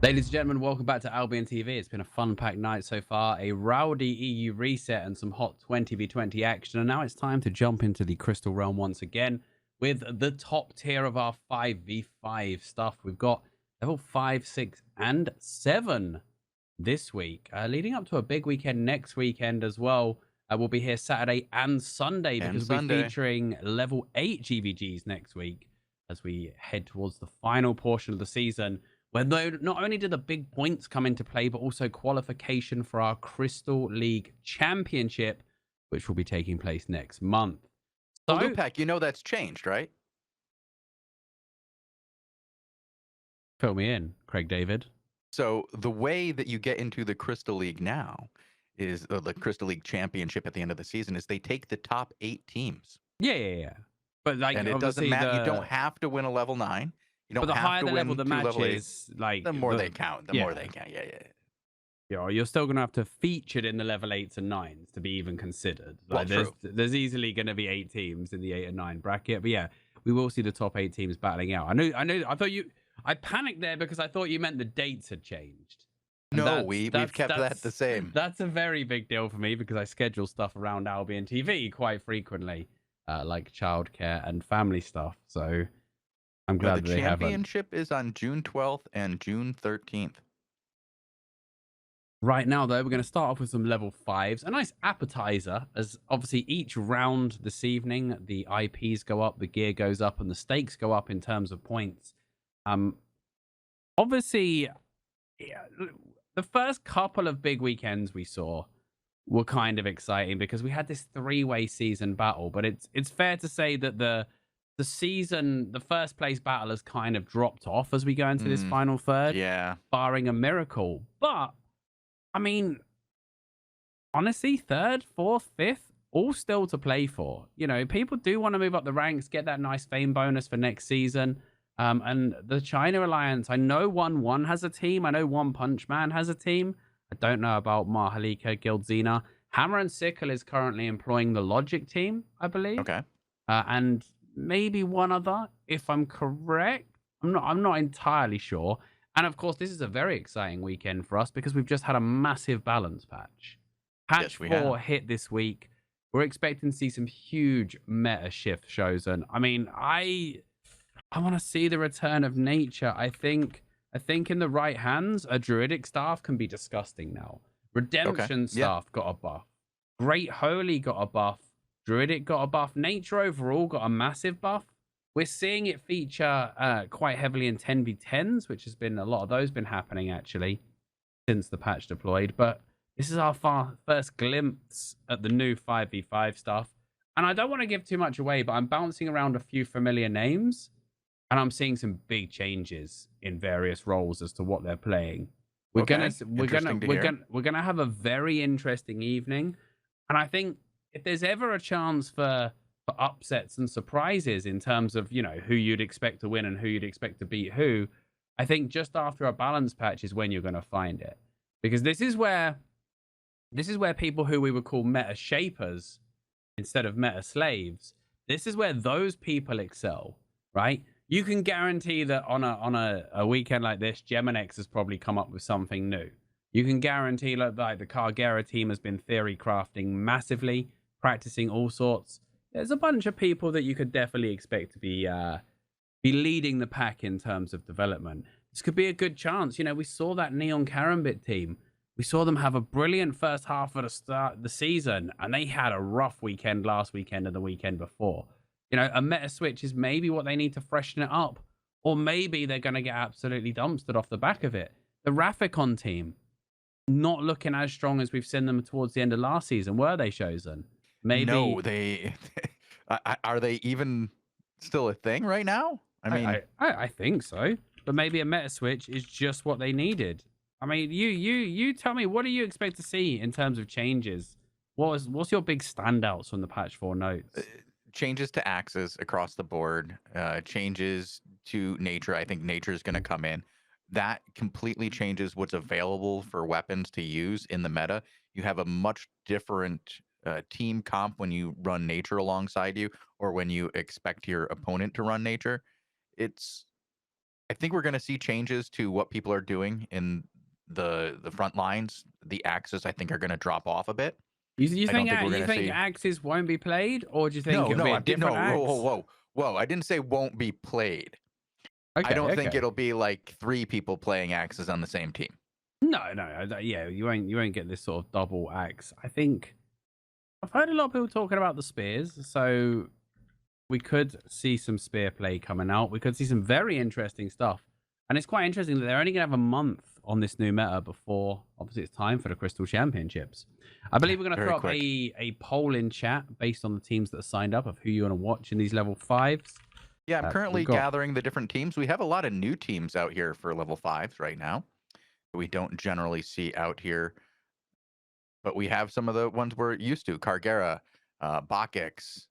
Ladies and gentlemen, welcome back to Albion TV. It's been a fun-packed night so far, a rowdy EU reset and some hot 20v20 action. And now it's time to jump into the Crystal Realm once again with the top tier of our 5v5 stuff. We've got level 5, 6, and 7 this week, leading up to a big weekend next weekend as well. We'll be here Saturday and Sunday because we're featuring level 8 GVGs next week as we head towards the final portion of the season, where not only do the big points come into play, but also qualification for our Crystal League Championship, which will be taking place next month. So, Lewpac, you know that's changed, right? Fill me in, Craig David. So the way that you get into the Crystal League now is the Crystal League Championship at the end of the season is they take the top 8 teams. Yeah. But like, and it doesn't matter. You don't have to win a level 9. You don't but the have higher to the win level the match is, like the more they count. The more they count. Yeah. Yeah, you're still going to have to feature it in the level 8s and 9s to be even considered. Like, well, there's easily going to be 8 teams in the 8 and 9 bracket. But yeah, we will see the top 8 teams battling out. I panicked there because I thought you meant the dates had changed. And no, we've kept that the same. That's a very big deal for me because I schedule stuff around Albion TV quite frequently, like childcare and family stuff. So I'm glad they have it. The championship is on June 12th and June 13th. Right now, though, we're going to start off with some level 5s. A nice appetizer, as obviously each round this evening, the IPs go up, the gear goes up, and the stakes go up in terms of points. Obviously, yeah, the first couple of big weekends we saw were kind of exciting because we had this 3-way season battle. But it's fair to say that the first place battle has kind of dropped off as we go into this final third. Yeah, barring a miracle, but I mean, honestly, 3rd, 4th, 5th, all still to play for. You know, people do want to move up the ranks, get that nice fame bonus for next season. And the China Alliance, I know 1-1 has a team. I know One Punch Man has a team. I don't know about Mahalika Guildzina. Hammer and Sickle is currently employing the Logic team, I believe. Okay. And maybe one other, if I'm correct. I'm not entirely sure. And of course, this is a very exciting weekend for us because we've just had a massive balance patch. Patch 4 hit this week. We're expecting to see some huge meta shift Shozen. I mean, I want to see the return of nature. I think in the right hands, a druidic staff can be disgusting now. Redemption staff got a buff. Great Holy got a buff. Druidic got a buff. Nature overall got a massive buff. We're seeing it feature quite heavily in 10v10s, which has been a lot of those been happening actually since the patch deployed. But this is our first glimpse at the new 5v5 stuff. And I don't want to give too much away, but I'm bouncing around a few familiar names and I'm seeing some big changes in various roles as to what they're playing. We're gonna have a very interesting evening. And I think if there's ever a chance for upsets and surprises in terms of, you know, who you'd expect to win and who you'd expect to beat who, I think just after a balance patch is when you're going to find it. Because this is where people who we would call meta shapers instead of meta slaves, this is where those people excel, right? You can guarantee that on a weekend like this, Geminex has probably come up with something new. You can guarantee like the Cargera team has been theory crafting massively, practicing all sorts. There's a bunch of people that you could definitely expect to be leading the pack in terms of development. This could be a good chance. You know, we saw that Neon Karambit team. We saw them have a brilliant first half at the start of the season, and they had a rough weekend last weekend and the weekend before. You know, a meta switch is maybe what they need to freshen it up, or maybe they're going to get absolutely dumpstered off the back of it. The Rafficon team, not looking as strong as we've seen them towards the end of last season, were they, Shozen? Maybe. No, they are they even still a thing right now? I mean, I think so, but maybe a meta switch is just what they needed. I mean, you tell me, what do you expect to see in terms of changes? What's your big standouts from the patch 4 notes? Changes to axes across the board, changes to nature. I think nature is going to come in. That completely changes what's available for weapons to use in the meta. You have a much different team comp when you run nature alongside you, or when you expect your opponent to run nature. I think we're going to see changes to what people are doing in the front lines. The axes, I think, are going to drop off a bit. You I don't think think we're you going to think see. axes won't be played, or do you think No, it'll no, be a I did no. different Whoa, whoa, axe? whoa, whoa! I didn't say won't be played. I Okay, don't think okay. it'll be like 3 people playing axes on the same team. No, yeah, you won't get this sort of double axe. I think I've heard a lot of people talking about the spears, so we could see some spear play coming out. We could see some very interesting stuff, and it's quite interesting that they're only gonna have a month on this new meta before obviously it's time for the Crystal Championships. I believe we're gonna Very throw up quick. a poll in chat based on the teams that are signed up of who you want to watch in these level 5s. Yeah, I'm currently we've got gathering the different teams. We have a lot of new teams out here for level 5s right now that we don't generally see out here, but we have some of the ones we're used to: Cargera, Bakix.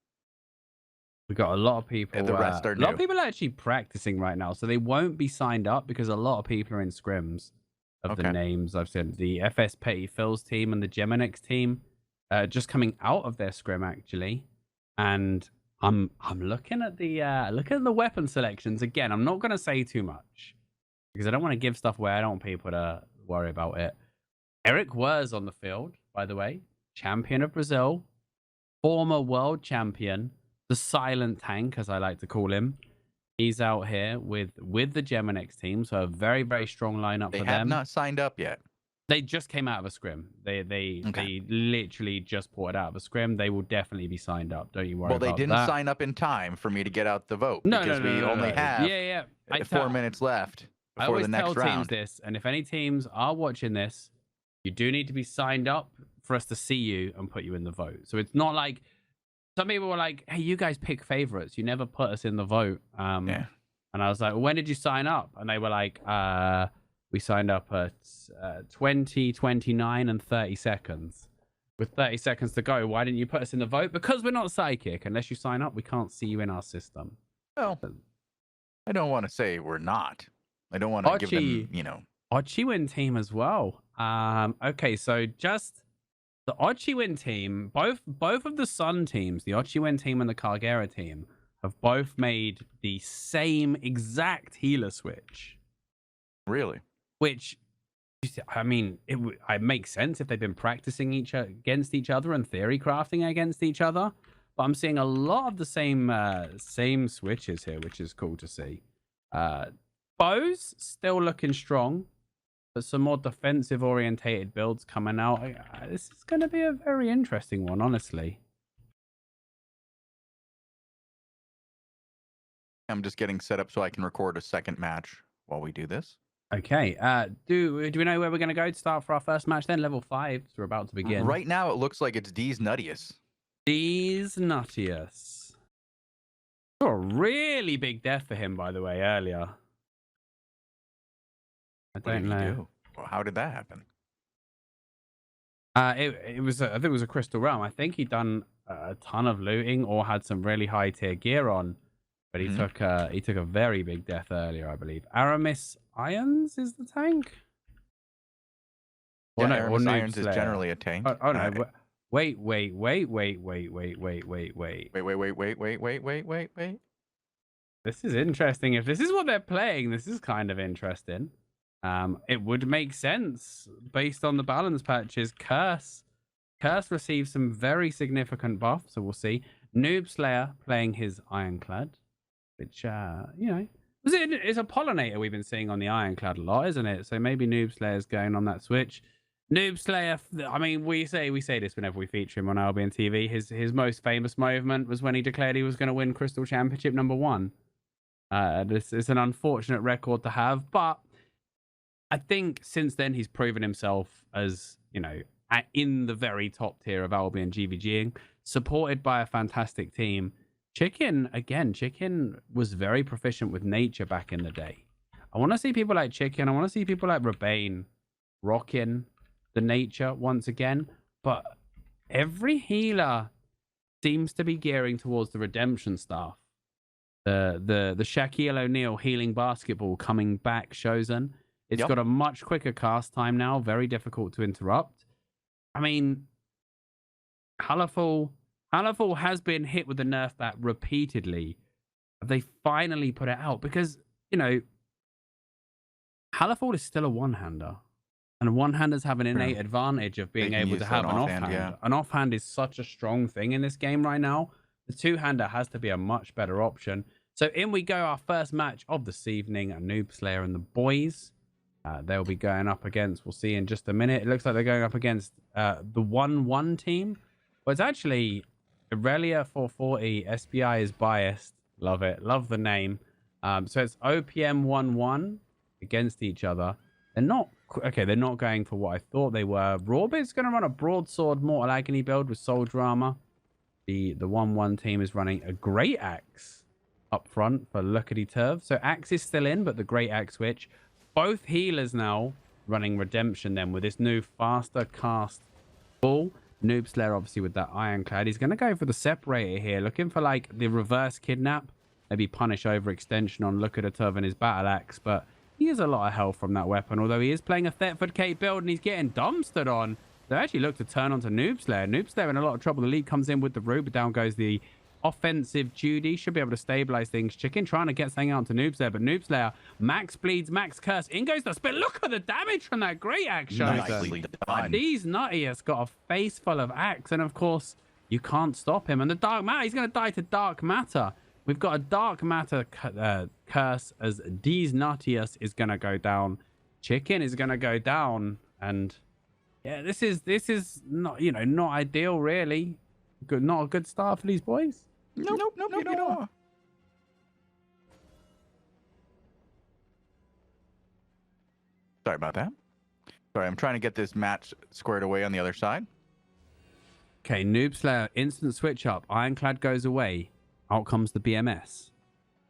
We've got a lot of people. The rest are a lot of new. people are actually practicing right now, so they won't be signed up because a lot of people are in scrims of the Okay. names I've said. The FS Petty Phil's team and the Geminix team, just coming out of their scrim actually, and I'm looking at the weapon selections again. I'm not gonna say too much because I don't want to give stuff away. I don't want people to worry about it. Eric Wers on the field, by the way, champion of Brazil, former world champion, the silent tank, as I like to call him. He's out here with the Geminix team, so a very, very strong lineup They for have them. not signed up yet. They just came out of a scrim. They literally just ported out of a scrim. They will definitely be signed up. Don't you worry about that. Well, they didn't sign up in time for me to get out the vote No, because we only have yeah. 4 minutes left I before always the next tell round. teams this, and if any teams are watching this, you do need to be signed up for us to see you and put you in the vote. So it's not like some people were like, "Hey, you guys pick favorites. You never put us in the vote." Yeah. And I was like, well, "When did you sign up?" And they were like, "We signed up at 20, 29, and 30 seconds. With 30 seconds to go, why didn't you put us in the vote? Because we're not psychic. Unless you sign up, we can't see you in our system." Well, I don't want to say we're not. I don't want to give them, Ochiwin team as well. Okay, so just the Ochiwin team, both of the Sun teams, the Ochiwin team and the Cargera team, have both made the same exact healer switch. Really? Which, I mean, it makes sense if they've been practicing against each other and theory crafting against each other. But I'm seeing a lot of the same switches here, which is cool to see. Bows still looking strong, but some more defensive orientated builds coming out. This is going to be a very interesting one, honestly. I'm just getting set up so I can record a second match while we do this. Okay. Do we know where we're going to go to start for our first match then? Level 5. So we're about to begin. Right now, it looks like it's D's Nuttiest. D's Nuttiest. Oh, a really big death for him, by the way, earlier. I don't know. Well, how did that happen? It was I think it was a Crystal Realm. I think he'd done a ton of looting or had some really high tier gear on, but he took a very big death earlier, I believe. Aramis Irons is the tank. Yeah, Aramis Irons is generally a tank. Oh no! Wait. This is interesting. If this is what they're playing, this is kind of interesting. It would make sense based on the balance patches. Curse receives some very significant buff, so we'll see. Noob Slayer playing his Ironclad, which it's a pollinator we've been seeing on the Ironclad a lot, isn't it? So maybe Noob Slayer's going on that switch. Noob Slayer, I mean, we say this whenever we feature him on AlbionTV. His most famous moment was when he declared he was going to win Crystal Championship #1. This is an unfortunate record to have, but I think since then he's proven himself as, in the very top tier of Albion GVGing, supported by a fantastic team. Chicken was very proficient with nature back in the day. I want to see people like Chicken. I want to see people like Rebane rocking the nature once again. But every healer seems to be gearing towards the redemption stuff. The Shaquille O'Neal healing basketball coming back, Shozen. It's got a much quicker cast time now, very difficult to interrupt. I mean, Halaful has been hit with the nerf bat repeatedly. They finally put it out because, Hallerford is still a one-hander. And one-handers have an innate advantage of being able to have an offhand. Yeah. An offhand is such a strong thing in this game right now. The two-hander has to be a much better option. So in we go, our first match of this evening, Noob Slayer and the boys. They'll be going up against, we'll see in just a minute. It looks like they're going up against the 1-1 team. But it's actually Aurelia 440. SPI is biased. Love it. Love the name. So it's OPM 1-1 against each other. They're not okay. They're not going for what I thought they were. Rorbit's going to run a broadsword mortal agony build with soldier armor. The 1-1 team is running a great axe up front for Lookity Turv. So axe is still in, but the great axe switch. Both healers now running redemption then with this new faster cast ball. Noob Slayer obviously with that ironclad. He's going to go for the separator here, looking for like the reverse kidnap. Maybe punish overextension on Lookity Turv and his battle axe, but he has a lot of health from that weapon, although he is playing a Thetford Cape build and he's getting dumpstered on. They actually look to turn onto Noob Slayer. Noob Slayer in a lot of trouble. The lead comes in with the root, but down goes the offensive Judy. Should be able to stabilize things. Chicken trying to get something out to Noob Slayer, but Noob Slayer, max bleeds, max curse. In goes the spit. Look at the damage from that great axe. Nicely done. These nutty has got a face full of axe, and of course, you can't stop him. And the Dark Matter, he's going to die to Dark Matter. We've got a Dark Matter curse as D's Nuttius is going to go down. Chicken is going to go down. And yeah, this is not, not ideal, really. Not a good start for these boys. Nope. Sorry about that. Sorry, I'm trying to get this match squared away on the other side. Okay, Noob Slayer, instant switch up. Ironclad goes away. Out comes the BMS.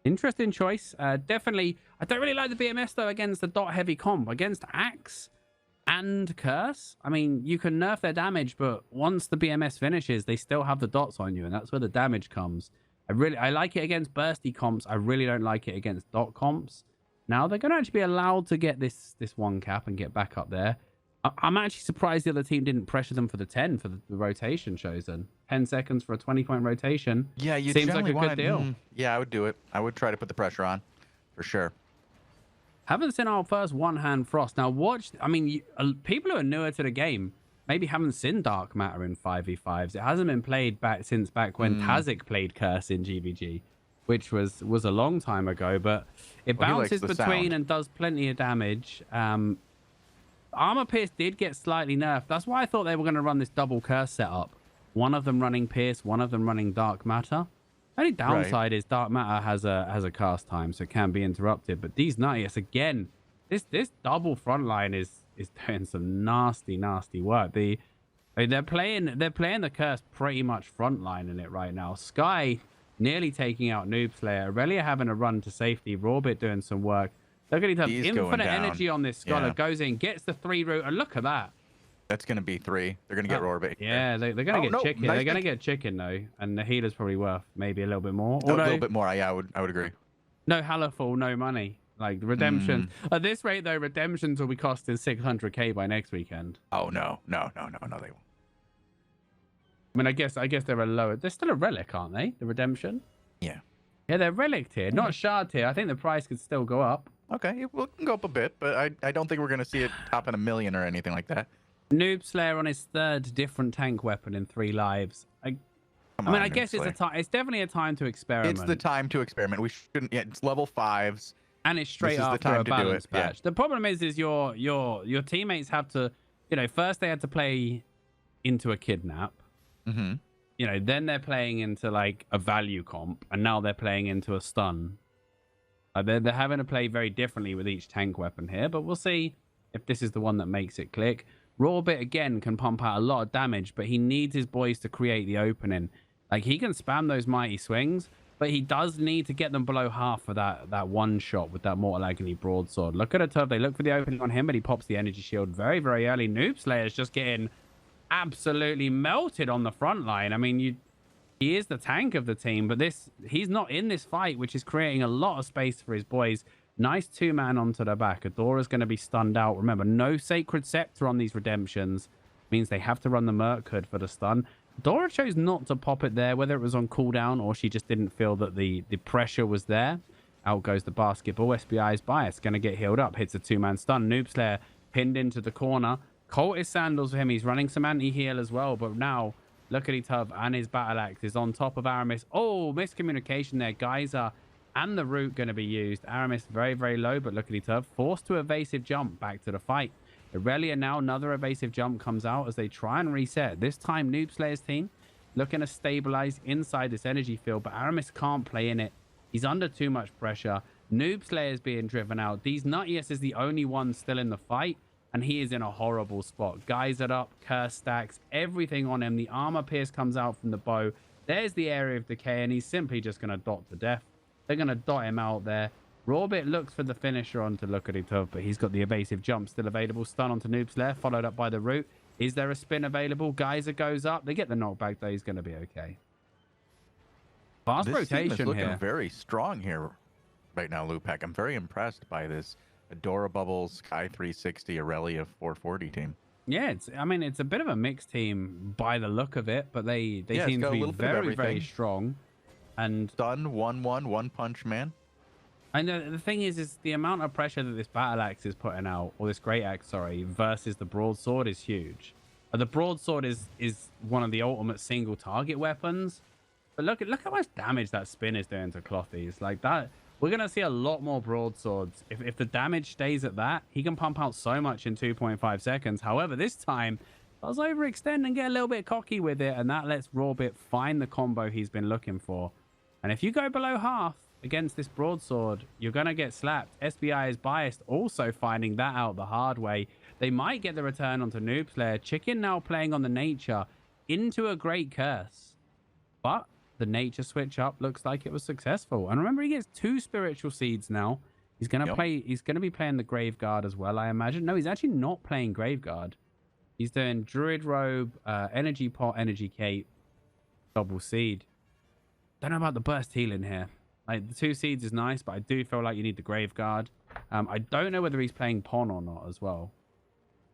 Interesting choice. Definitely, I don't really like the BMS, though, against the dot-heavy comp. Against Axe and Curse, I mean, you can nerf their damage, but once the BMS finishes, they still have the dots on you, and that's where the damage comes. I like it against bursty comps. I really don't like it against dot comps. Now, they're going to actually be allowed to get this one cap and get back up there. I'm actually surprised the other team didn't pressure them for the 10 for the rotation, Shozen. 10 seconds for a 20-point rotation. Yeah, you seems like a good deal. Yeah, I would do it. I would try to put the pressure on, for sure. Haven't seen our first one-hand Frost. Now, people who are newer to the game maybe haven't seen Dark Matter in 5v5s. It hasn't been played since back when Tazik played Curse in GVG, which was a long time ago, but it bounces between and does plenty of damage. Armor Pierce did get slightly nerfed. That's why I thought they were going to run this double Curse setup. One of them running Pierce, one of them running Dark Matter. Only downside is Dark Matter has a cast time, so it can be interrupted. But these Nuttius, again, this double front line is doing some nasty work. They're playing the Curse pretty much front line in it right now. Sky nearly taking out Noob Slayer. Aurelia having a run to safety. Rorbit doing some work. Look at it. Infinite energy on this Scholar. Goes in, gets the 3 root, and look at that. That's going to be 3. They're going to get Rorbit. Yeah, they're going to get chicken. Nice. They're going to get chicken, though. And the healer's probably worth maybe a little bit more. A little bit more, yeah, I would agree. No Hallerfall, no money. Like, redemption. At this rate, though, redemptions will be costing 600k by next weekend. Oh, no, they won't. I mean, I guess they're a lower... They're still a relic, aren't they? The redemption? Yeah. Yeah, they're relic tier, not shard tier. I think the price could still go up. Okay, it can go up a bit, but I don't think we're going to see it top in $1 million or anything like that. Noob Slayer on his 3rd different tank weapon in 3 lives. I guess it's definitely a time to experiment. It's the time to experiment. We shouldn't. Yeah, it's level 5s, and it's straight after a balance patch. The problem is your teammates have to, first they had to play into a kidnap. Then they're playing into like a value comp, and now they're playing into a stun. They're having to play very differently with each tank weapon here, but we'll see if this is the one that makes it click. Rawbit, again, can pump out a lot of damage, but he needs his boys to create the opening. Like, he can spam those mighty swings, but he does need to get them below half for that one shot with that Mortal Agony broadsword. Look at a Turf. They look for the opening on him, but he pops the energy shield very, very early. Noob Slayer's just getting absolutely melted on the front line. I mean, he is the tank of the team, but he's not in this fight, which is creating a lot of space for his boys. Nice 2-man onto the back. Adora's going to be stunned out. Remember, no Sacred Scepter on these redemptions. Means they have to run the Merc Hood for the stun. Adora chose not to pop it there, whether it was on cooldown or she just didn't feel that the pressure was there. Out goes the basketball. SBI is biased. Going to get healed up. Hits a 2-man stun. Noob Slayer pinned into the corner. Colt is sandals for him. He's running some anti-heal as well. But now, Luckily Tub and his battle axe is on top of Aramis. Oh, miscommunication there. Geyser and the root going to be used. Aramis very, very low, but Luckily Tub forced to evasive jump back to the fight. Aurelia now, another evasive jump comes out as they try and reset. This time, Noob Slayer's team looking to stabilize inside this energy field, but Aramis can't play in it. He's under too much pressure. Noob Slayer's being driven out. These Nuttius is the only one still in the fight, and he is in a horrible spot. Geysered up, curse stacks, everything on him. The armor pierce comes out from the bow. There's the area of decay, and he's simply just going to dot to death. They're going to dot him out there. Rawbit looks for the finisher onto Luckity Tub, but he's got the evasive jump still available. Stun onto Noob Slayer, followed up by the root. Is there a spin available? Geyser goes up. They get the knockback, though. He's going to be okay. Fast This team rotation is looking here. very strong here right now, Lewpac. I'm very impressed by this Adora Bubbles, Sky 360, Aurelia 440 team. Yeah, I mean, it's a bit of a mixed team by the look of it, but they seem to be very, very strong. And Stun, 1-1, one punch man. And the thing is the amount of pressure that this battle axe is putting out, or this great axe, sorry, versus the broadsword is huge. The broadsword is one of the ultimate single target weapons. But look how much damage that spin is doing to Clothies. Like that, we're gonna see a lot more broadswords. If the damage stays at that, he can pump out so much in 2.5 seconds. However, this time, does overextend and get a little bit cocky with it, and that lets Rawbit find the combo he's been looking for. And if you go below half against this broadsword, you're going to get slapped. SBI is biased, also finding that out the hard way. They might get the return onto Noob Slayer. Chicken now playing on the nature into a great curse. But the nature switch up looks like it was successful. And remember, he gets 2 spiritual seeds now. He's going to play. He's going to be playing the Graveguard as well, I imagine. No, he's actually not playing Graveguard. He's doing Druid Robe, Energy Pot, Energy Cape, double seed. Don't know about the burst healing here. Like, the 2 seeds is nice, but I do feel like you need the Graveguard. I don't know whether he's playing Pon or not as well.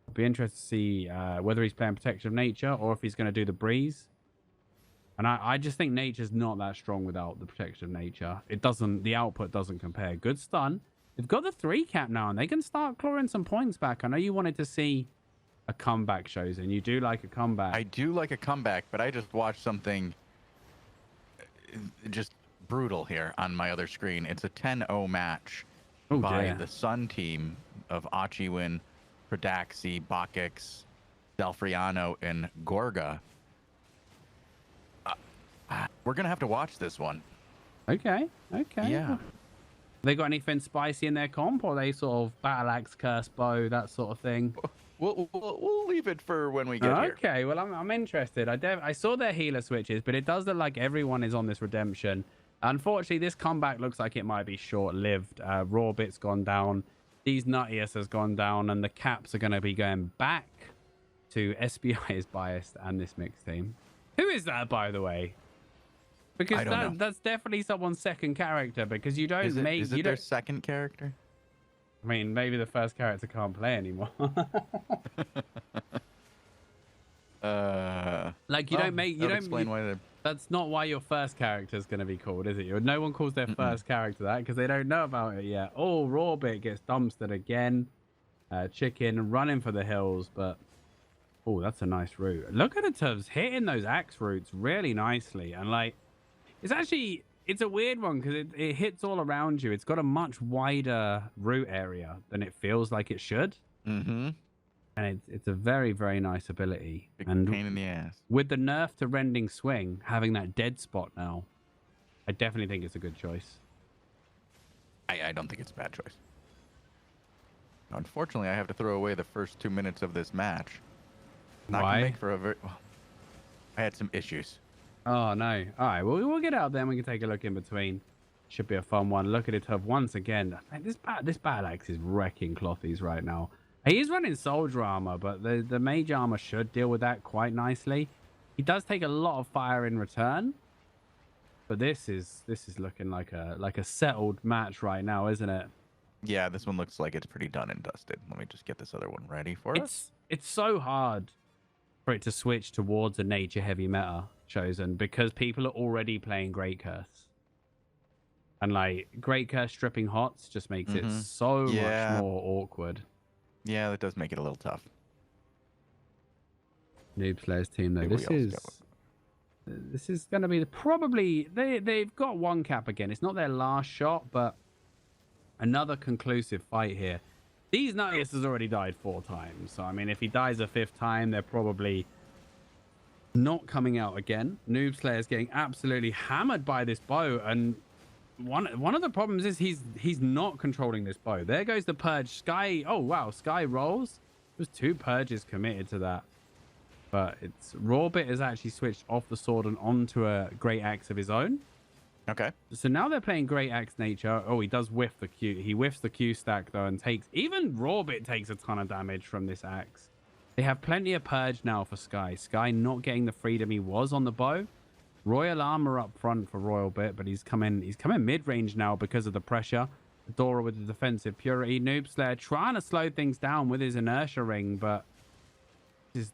I'd be interested to see whether he's playing Protection of Nature or if he's going to do the Breeze. And I just think Nature's not that strong without the Protection of Nature. It doesn't, the output doesn't compare. Good stun. They've got the 3 cap now, and they can start clawing some points back. I know you wanted to see a comeback, Shozen. You do like a comeback. I do like a comeback, but I just watched something just brutal here on my other screen. It's a 10-0 match by the Sun team of Achiwin, Predaxi, Bakix, Delfriano, and Gorga. We're going to have to watch this one. Okay. Yeah. They got anything spicy in their comp, or they sort of battle axe, curse bow, that sort of thing? We'll leave it for when we get here. Okay, well, I'm interested. I saw their healer switches, but it does look like everyone is on this redemption. Unfortunately, this comeback looks like it might be short-lived. Rawbit's gone down. These Nuttius has gone down, and the caps are going to be going back to SBI is biased and this mixed team. Who is that, by the way? Because that's definitely someone's second character, because you don't make... Is it their second character? I mean, maybe the first character can't play anymore. Like, you don't make... You don't explain why they're... That's not why your first character is going to be called, is it? No one calls their first character that because they don't know about it yet. Oh, Rawbit gets dumpstered again. Chicken running for the hills, but... Oh, that's a nice route. Look at the Tubs hitting those axe roots really nicely. And, like, it's actually... It's a weird one because it hits all around you. It's got a much wider root area than it feels like it should. Mm-hmm. And it's a very, very nice ability. Big and pain in the ass. With the nerf to Rending Swing, having that dead spot now, I definitely think it's a good choice. I don't think it's a bad choice. Unfortunately, I have to throw away the first 2 minutes of this match. Not Why? gonna make for a very... Well, I had some issues. Oh, no. All right, well, we'll get out there and we can take a look in between. Should be a fun one. Look at it, Tub, once again. Man, this battle axe is wrecking Clothies right now. He is running soldier armor, but the mage armor should deal with that quite nicely. He does take a lot of fire in return, but this is looking like a settled match right now, isn't it? Yeah, this one looks like it's pretty done and dusted. Let me just get this other one ready for us. It's so hard for it to switch towards a nature heavy meta, Chosen, because people are already playing Great Curse. And like Great Curse stripping hots just makes it so much more awkward. Yeah, that does make it a little tough. Noob Slayer's team though. This is going to be probably they've got one cap again. It's not their last shot, but another conclusive fight here. These Nuttius has already died 4 times. So I mean, if he dies a 5th time, they're probably not coming out again. Noob Slayer's getting absolutely hammered by this bow, and one of the problems is he's not controlling this bow. There goes the purge. Sky. Oh wow, Sky rolls. There's 2 purges committed to that. But it's Rawbit has actually switched off the sword and onto a Great Axe of his own. Okay. So now they're playing Great Axe nature. Oh, he does whiff the Q. He whiffs the Q stack though, and takes even Rawbit takes a ton of damage from this axe. They have plenty of purge now for Sky. Sky not getting the freedom he was on the bow. Royal armor up front for Royal Bit, but he's coming mid range now because of the pressure. Adora with the defensive purity. Noob Slayer trying to slow things down with his inertia ring, but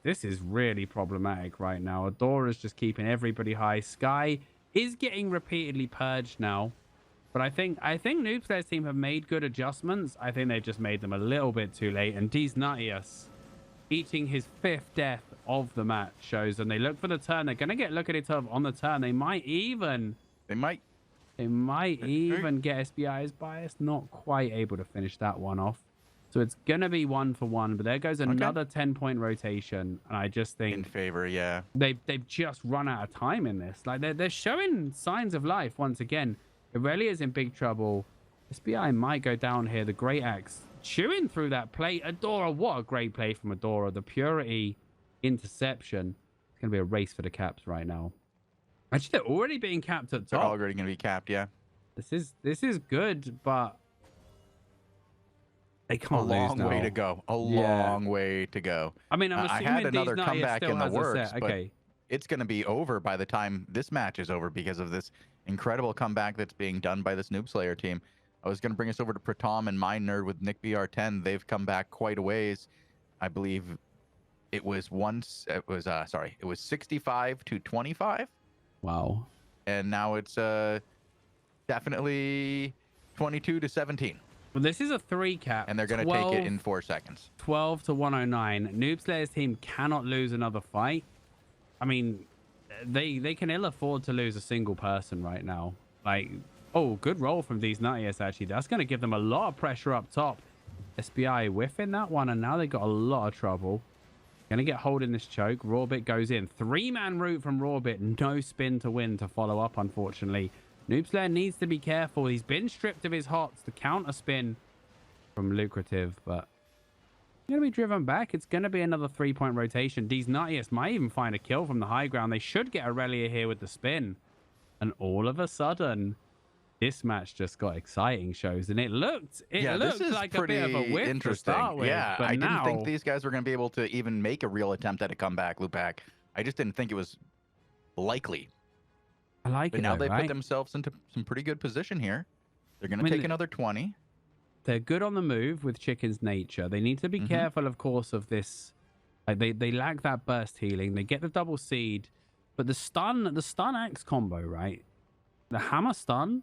this is really problematic right now. Adora's just keeping everybody high. Sky is getting repeatedly purged now, but I think Noob Slayer's team have made good adjustments. I think they've just made them a little bit too late. And D's Nuttius eating his 5th death of the match shows, and they look for the turn. They're gonna get look at it on the turn. They might even get SBI's bias. Not quite able to finish that one off. So it's going to be 1 for 1, but there goes another 10-point rotation. And I just think... in favor, yeah. They've just run out of time in this. Like, they're showing signs of life once again. Irelia's in big trouble. SBI might go down here. The Great Axe chewing through that plate. Adora, what a great play from Adora. The Purity interception. It's going to be a race for the caps right now. Actually, they're already being capped at top. They're already going to be capped, yeah. This is good, but... they can't lose now. A long way to go. A long way to go. I mean, I'm assuming I had another comeback in the works, but it's going to be over by the time this match is over because of this incredible comeback that's being done by this Noob Slayer team. I was going to bring us over to Pratom and Mind Nerd with Nick BR10. They've come back quite a ways. I believe it was 65 to 25. Wow. And now it's definitely 22 to 17. Well, this is a 3 cap. And they're going to take it in 4 seconds. 12 to 109. Noob Slayer's team cannot lose another fight. I mean, they can ill afford to lose a single person right now. Like, oh, good roll from these Nuttius, actually. That's going to give them a lot of pressure up top. SBI whiffing that one, and now they've got a lot of trouble. Going to get hold in this choke. Rawbit goes in. 3-man route from Rawbit. No spin to win to follow up, unfortunately. Noob Slayer needs to be careful. He's been stripped of his hots. The counter spin from Lucrative, but going to be driven back. It's going to be another 3-point rotation. These Nuttius might even find a kill from the high ground. They should get Aurelia here with the spin. And all of a sudden, this match just got exciting, shows, and it looked like a bit of a whip to start with. Yeah, but I didn't think these guys were going to be able to even make a real attempt at a comeback, Lewpac. I just didn't think it was likely. I like but it. Now though, they right? put themselves into some pretty good position here. They're going to take another 20. They're good on the move with Chicken's nature. They need to be careful, of course, of this. Like they lack that burst healing. They get the double seed, but the stun axe combo, right? The hammer stun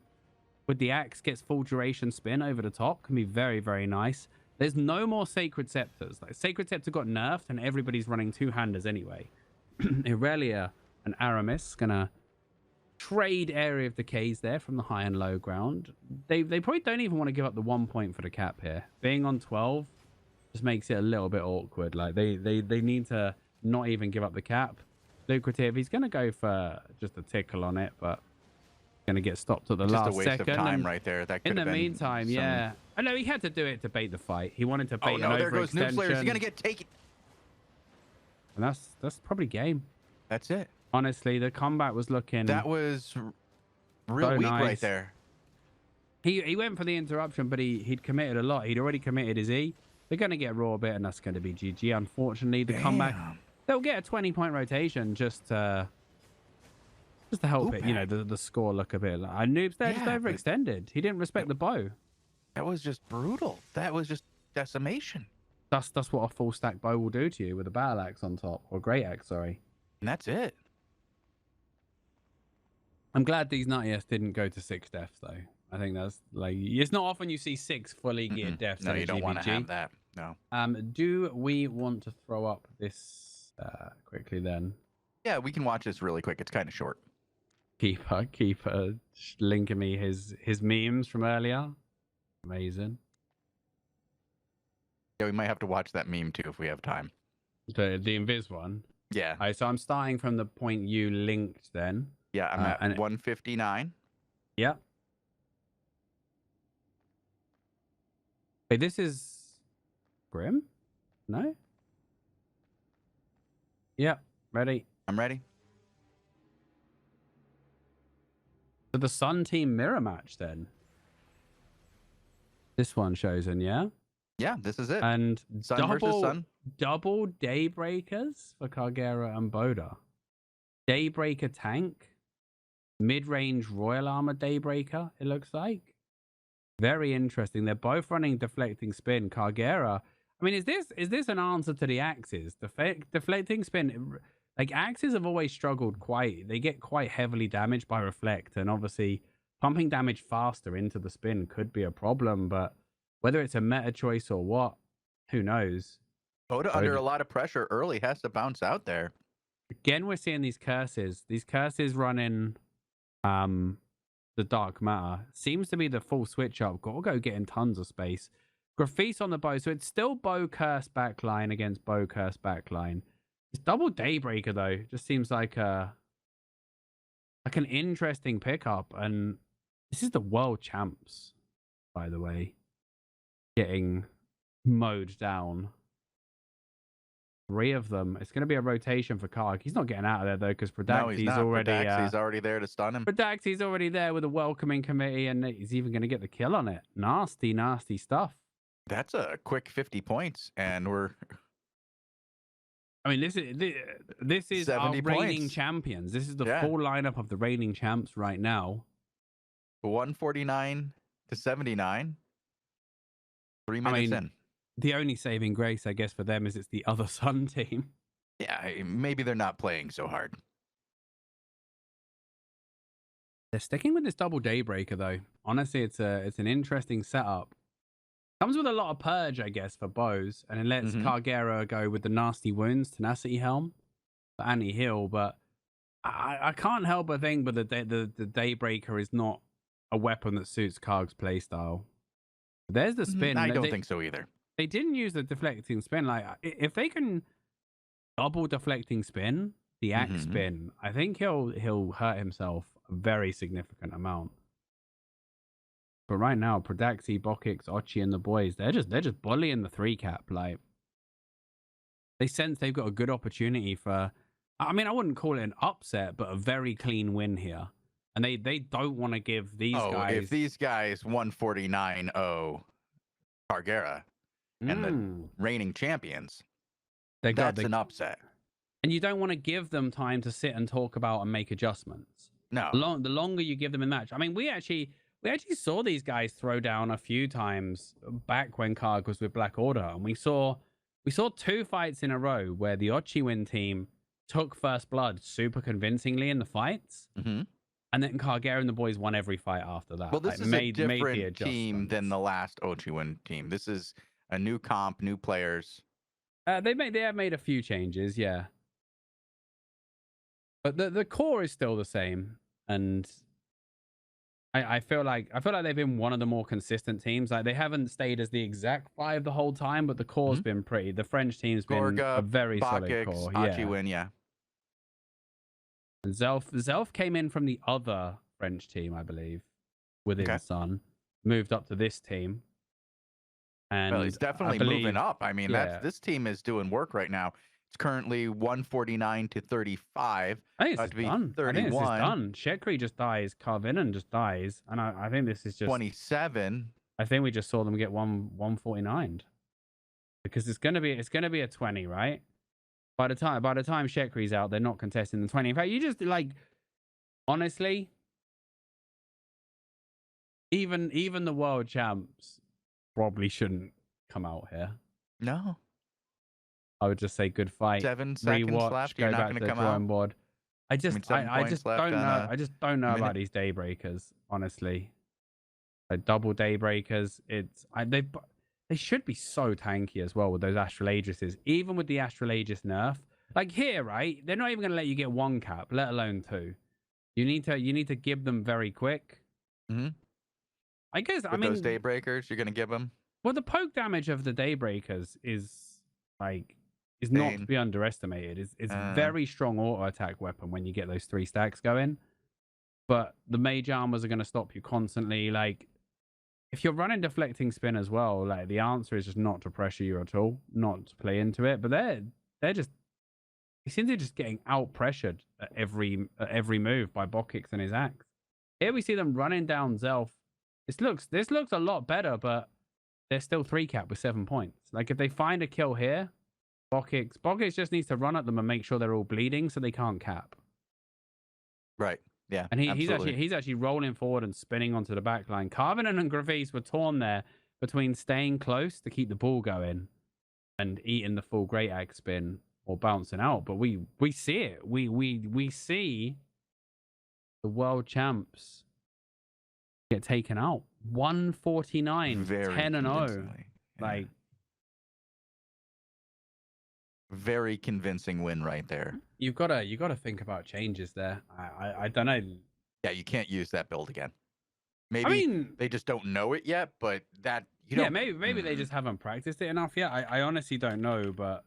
with the axe gets full duration spin over the top can be very, very nice. There's no more Sacred Scepters. Like Sacred Scepter got nerfed, and everybody's running 2-handers anyway. Irelia and Aramis gonna trade area of decays there from the high and low ground. They probably don't even want to give up the 1 point for the cap here. Being on 12 just makes it a little bit awkward. Like they need to not even give up the cap. Lucrative, he's going to go for just a tickle on it, but going to get stopped at the last second. Just a waste of time right there. That could in have the been meantime, yeah. I know he had to do it to bait the fight. He wanted to bait an overextension. There goes Noob Slayer. He's going to get taken. And that's probably game. That's it. Honestly, the comeback was looking... that was real weak right there. He went for the interruption, but he'd committed a lot. He'd already committed his E. They're going to get raw a bit, and that's going to be GG. Unfortunately, the comeback... they'll get a 20-point rotation just to help it, you know, the score look a bit... like Noob's there just overextended. He didn't respect the bow. That was just brutal. That was just decimation. That's what a full stack bow will do to you with a battle axe on top. Or great axe, sorry. And that's it. I'm glad these Nuttius didn't go to 6 deaths, though. I think that's like it's not often you see 6 fully geared deaths No, in a you don't want to GVG. have that. No. Do we want to throw up this quickly then? Yeah, we can watch this really quick. It's kind of short. Keeper linking me his memes from earlier. Amazing. Yeah, we might have to watch that meme too if we have time. The Invis one. Yeah. All right, so I'm starting from the point you linked then. Yeah, I'm at 159. Yep. Wait, this is Grim? No? Yep, ready. I'm ready. So the Sun team mirror match then. This one Shozen, yeah? Yeah, this is it. And Sun versus Sun. Double Daybreakers for Kagera and Boda. Daybreaker tank. Mid-range Royal Armor Daybreaker, it looks like. Very interesting. They're both running deflecting spin. Kagera. I mean, is this an answer to the axes? Deflecting spin. Like axes have always struggled they get quite heavily damaged by reflect, and obviously pumping damage faster into the spin could be a problem, but whether it's a meta choice or what, who knows? Boda under a lot of pressure early has to bounce out there. Again, we're seeing these curses. These curses running the dark matter. Seems to be the full switch up. Gotta go getting tons of space. Graffice on the bow. So it's still bow curse backline against bow curse backline. It's double Daybreaker though. Just seems like an interesting pickup. And this is the world champs, by the way, getting mowed down. 3 of them. It's going to be a rotation for Karg. He's not getting out of there though, because Predaxi's already there to stun him. Predaxi's already there with a welcoming committee, and he's even going to get the kill on it. Nasty, nasty stuff. That's a quick 50 points, and we're. I mean, this is our reigning champions. This is the full lineup of the reigning champs right now. 149 to 79. 3 minutes in. The only saving grace, I guess, for them is it's the other Sun team. Yeah, maybe they're not playing so hard. They're sticking with this double Daybreaker, though. Honestly, it's an interesting setup. Comes with a lot of purge, I guess, for bows, and it lets Kagera go with the nasty wounds, tenacity helm, for anti-heal. But I can't help but think, but the Daybreaker is not a weapon that suits Karg's playstyle. There's the spin. I don't think so either. They didn't use the deflecting spin. Like, if they can double deflecting spin, the axe spin, I think he'll hurt himself a very significant amount. But right now, Predaxi, Bokix, Ochi, and the boys, they're just bullying the 3-cap. Like, they sense they've got a good opportunity for. I mean, I wouldn't call it an upset, but a very clean win here. And they don't want to give these guys. If these guys 149-0 Kagera and the reigning champions, that's an upset. And you don't want to give them time to sit and talk about and make adjustments. No. The longer you give them a match. I mean, we actually saw these guys throw down a few times back when Karg was with Black Order, and we saw 2 fights in a row where the Ochiwin team took first blood super convincingly in the fights. And then Kagera and the boys won every fight after that. Well, this is a different team than the last Ochiwin team. This is a new comp, new players. They have made a few changes, yeah. But the core is still the same, and I feel like they've been one of the more consistent teams. Like, they haven't stayed as the exact 5 the whole time, but the core's been pretty. The French team's been a very solid core. Ochiwin, yeah. Zelf came in from the other French team, I believe, within Sun, moved up to this team. And well, he's definitely moving up. I mean, this team is doing work right now. It's currently 149 to 35. I think it's done. 31. I think this is done. Shekri just dies. Carvinen just dies. And I think this is just 27. I think we just saw them get 149. Because it's gonna be a 20, right? By the time Shekri's out, they're not contesting the 20. In fact, you just honestly, even the world champs probably shouldn't come out here. No. I would just say good fight. 7 seconds left. You're not going to come out. Board. I just don't know. I just don't know about these Daybreakers, honestly. Like double Daybreakers. They should be so tanky as well with those Astral Aegrises. Even with the Astral Aegis nerf, like here, right? They're not even gonna let you get 1 cap, let alone 2. You need to give them very quick. Mm-hmm. I guess. With those Daybreakers, you're gonna give them. Well, the poke damage of the Daybreakers is not to be underestimated. It's very strong auto attack weapon when you get those 3 stacks going. But the mage armors are going to stop you constantly. Like, if you're running deflecting spin as well, like the answer is just not to pressure you at all, not to play into it. But they seem to be just getting out pressured at every move by Bokix and his axe. Here we see them running down Zelf. This looks a lot better, but they're still 3 cap with 7 points. Like if they find a kill here, Bokix just needs to run at them and make sure they're all bleeding so they can't cap. Right. Yeah. And he's actually rolling forward and spinning onto the back line. Carvenan and Gravis were torn there between staying close to keep the ball going and eating the full great axe spin or bouncing out. But we see it. We see the world champs get taken out. 149, 10-0. Like very convincing win right there. You gotta think about changes there. I don't know. Yeah, you can't use that build again. Maybe they just don't know it yet, but that maybe they just haven't practiced it enough yet. I honestly don't know, but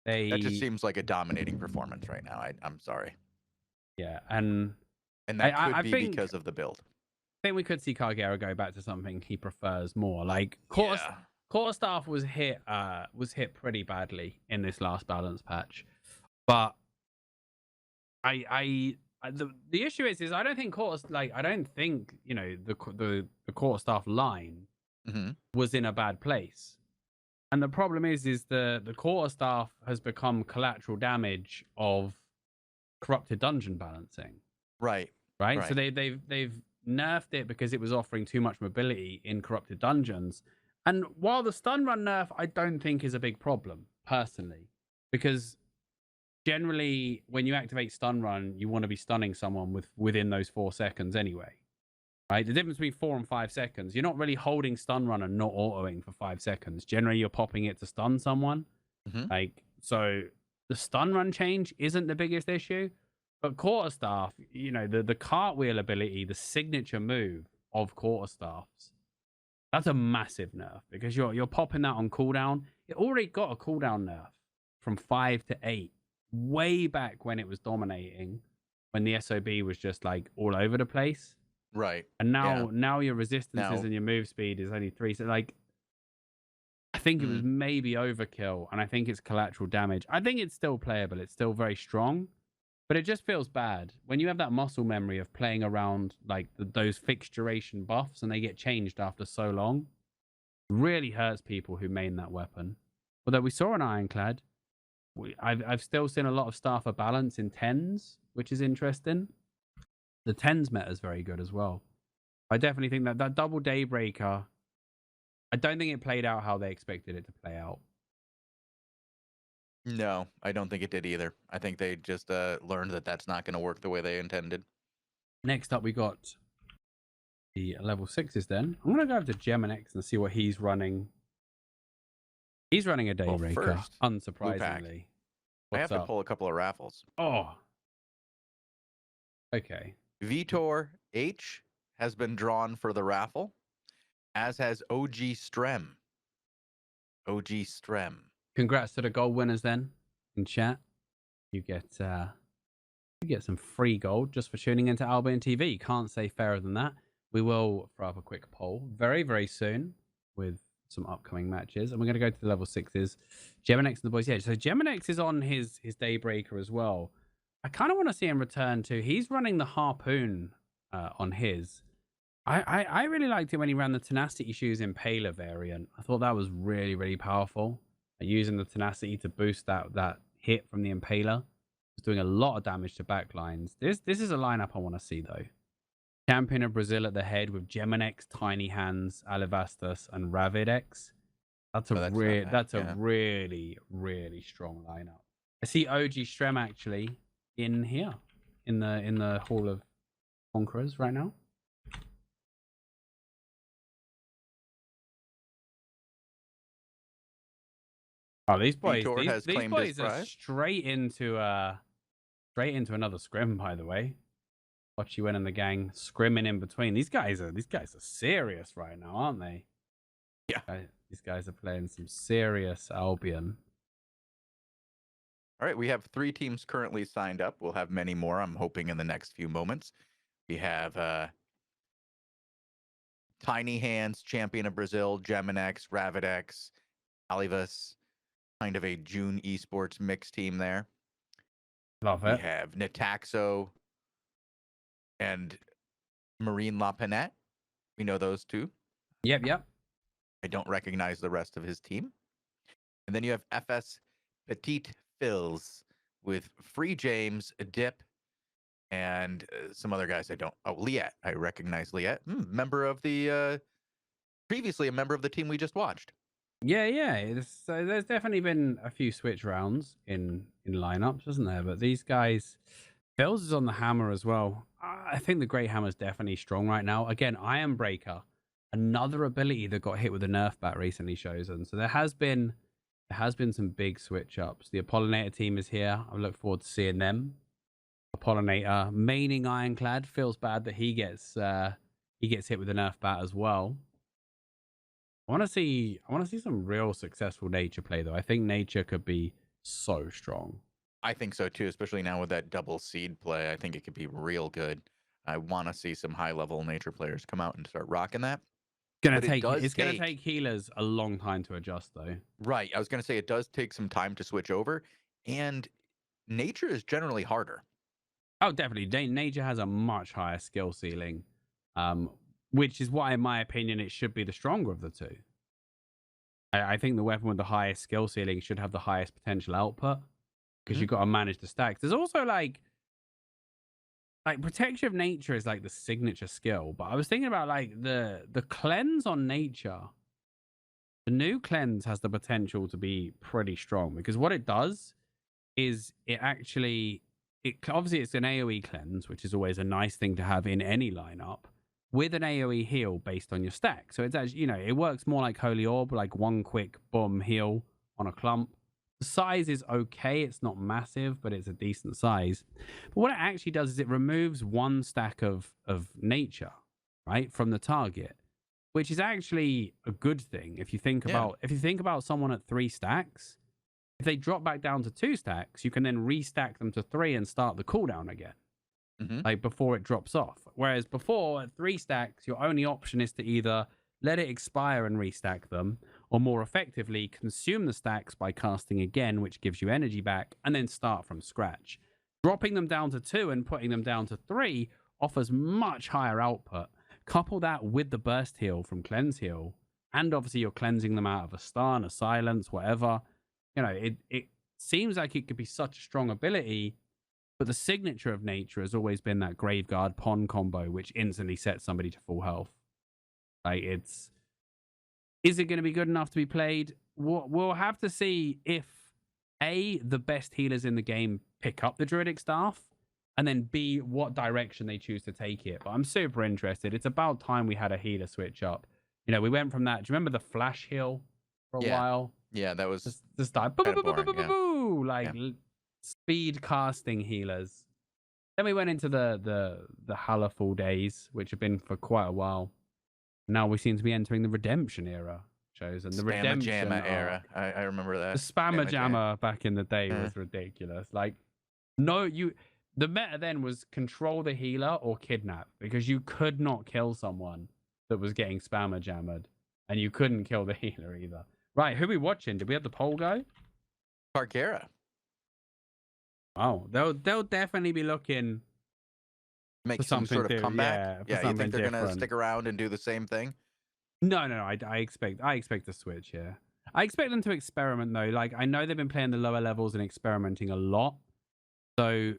that just seems like a dominating performance right now. I'm sorry. Yeah, and that could be because of the build. I think we could see Kagera go back to something he prefers more. Like Quarterstaff was hit pretty badly in this last balance patch, but the issue is I don't think the Quarterstaff line was in a bad place, and the problem is the Quarterstaff has become collateral damage of corrupted dungeon balancing. Right. So they've nerfed it because it was offering too much mobility in corrupted dungeons. And while the stun run nerf, I don't think is a big problem, personally. Because generally, when you activate stun run, you want to be stunning someone within those 4 seconds anyway. Right? The difference between 4 and 5 seconds, you're not really holding stun run and not autoing for 5 seconds. Generally, you're popping it to stun someone. So the stun run change isn't the biggest issue. But Quarterstaff, the cartwheel ability, the signature move of Quarterstaffs, that's a massive nerf because you're popping that on cooldown. It already got a cooldown nerf from 5 to 8 way back when it was dominating, when the SOB was just like all over the place. Right. And now your resistances and your move speed is only 3. So like, I think it was maybe overkill, and I think it's collateral damage. I think it's still playable. It's still very strong. But it just feels bad when you have that muscle memory of playing around like those fixed duration buffs and they get changed after so long. It really hurts people who main that weapon. Although we saw an Ironclad, I've still seen a lot of Starfer balance in 10s, which is interesting. The 10s meta is very good as well. I definitely think that double Daybreaker, I don't think it played out how they expected it to play out. No, I don't think it did either. I think they just learned that that's not going to work the way they intended. Next up, we got the level 6s then. I'm going to go over to Geminix and see what he's running. He's running a Daybreaker, unsurprisingly. I have to pull a couple of raffles. Oh. Okay. Vitor H has been drawn for the raffle, as has OG Strem. OG Strem. Congrats to the gold winners then in chat. You get some free gold just for tuning into AlbionTV. Can't say fairer than that. We will throw up a quick poll very, very soon with some upcoming matches. And we're going to go to the level 6s. Geminix and the boys. Yeah, so Geminix is on his Daybreaker as well. I kind of want to see him return to. He's running the Harpoon on his. I really liked it when he ran the Tenacity Shoes Impaler variant. I thought that was really, really powerful. Using the Tenacity to boost that hit from the Impaler. It's doing a lot of damage to backlines. This is a lineup I want to see, though. Champion of Brazil at the head with Geminix, Tiny Hands, Alivastus, and Ravidex. That's a really, really strong lineup. I see OG Strem actually in here, in the Hall of Conquerors right now. Oh, these boys, Vitor has these claimed his boys are prize. straight into another scrim, by the way. Watch you and the gang scrimming in between. These guys are serious right now, aren't they? Yeah. These guys are playing some serious Albion. All right, we have 3 teams currently signed up. We'll have many more, I'm hoping, in the next few moments. We have Tiny Hands, Champion of Brazil, Geminex, Ravidex, Alivus, kind of a June esports mix team there. Love We it. have Nataxo and Marine La Panette. We know those two. Yep. I don't recognize the rest of his team. And then you have FS Petite Phils with Free James, Dip, and some other guys I don't. Oh, Liet. I recognize Liet. Member of the previously a member of the team we just watched. Yeah. There's definitely been a few switch rounds in lineups, isn't there? But these guys, Bells is on the hammer as well. I think the Great Hammer is definitely strong right now. Again, Iron Breaker, another ability that got hit with a nerf bat recently, Shozen. So there has been some big switch ups. The Apollinator team is here. I look forward to seeing them. Apollinator maining Ironclad, feels bad that he gets hit with a nerf bat as well. I want to see some real successful Nature play though. I think Nature could be so strong. I think so too, especially now with that double seed play. I think it could be real good. I want to see some high level Nature players come out and start rocking that. It's gonna take healers a long time to adjust though. Right. I was gonna say it does take some time to switch over, and Nature is generally harder. Oh, definitely. Nature has a much higher skill ceiling, which is why, in my opinion, it should be the stronger of the two. I think the weapon with the highest skill ceiling should have the highest potential output because you've got to manage the stacks. There's also like Protection of Nature is like the signature skill, but I was thinking about like the cleanse on Nature. The new cleanse has the potential to be pretty strong because what it does is obviously it's an AoE cleanse, which is always a nice thing to have in any lineup, with an AoE heal based on your stack. So it's actually, it works more like Holy Orb, like one quick boom heal on a clump. The size is okay. It's not massive, but it's a decent size. But what it actually does is it removes one stack of nature, right, from the target, which is actually a good thing. If you think about someone at 3 stacks, if they drop back down to 2 stacks, you can then restack them to 3 and start the cooldown again. Like before it drops off. Whereas before at 3 stacks, your only option is to either let it expire and restack them, or more effectively consume the stacks by casting again, which gives you energy back, and then start from scratch. Dropping them down to 2 and putting them down to 3 offers much higher output. Couple that with the burst heal from Cleanse Heal, and obviously you're cleansing them out of a stun, a silence, whatever. It seems like it could be such a strong ability. But the signature of Nature has always been that Graveguard Pond combo, which instantly sets somebody to full health. Is it going to be good enough to be played? We'll have to see if A, the best healers in the game pick up the Druidic Staff, and then B, what direction they choose to take it. But I'm super interested. It's about time we had a healer switch up. We went from that. Do you remember the flash heal for a while? Yeah, that was just like speed casting healers. Then we went into the Hallerful days, which have been for quite a while. Now we seem to be entering the redemption era. Shozen the redemption era. I remember that. The spammer jammer back in the day was ridiculous. The meta then was control the healer or kidnap, because you could not kill someone that was getting spammer jammered, and you couldn't kill the healer either. Right, who are we watching? Did we have the poll go? Parkera. Oh, they'll definitely be looking make some sort of comeback. Yeah, you think they're gonna stick around and do the same thing? No. I expect the switch here. I expect them to experiment though. Like, I know they've been playing the lower levels and experimenting a lot. So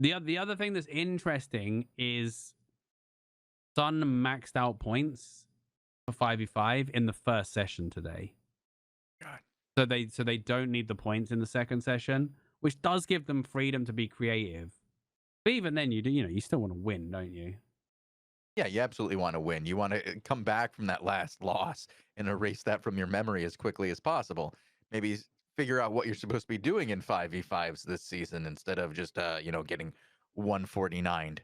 the other thing that's interesting is Sun maxed out points for 5v5 in the first session today. God. So they don't need the points in the second session, which does give them freedom to be creative. But even then, you still want to win, don't you? Yeah, you absolutely want to win. You want to come back from that last loss and erase that from your memory as quickly as possible. Maybe figure out what you're supposed to be doing in 5v5s this season instead of just getting 149'd.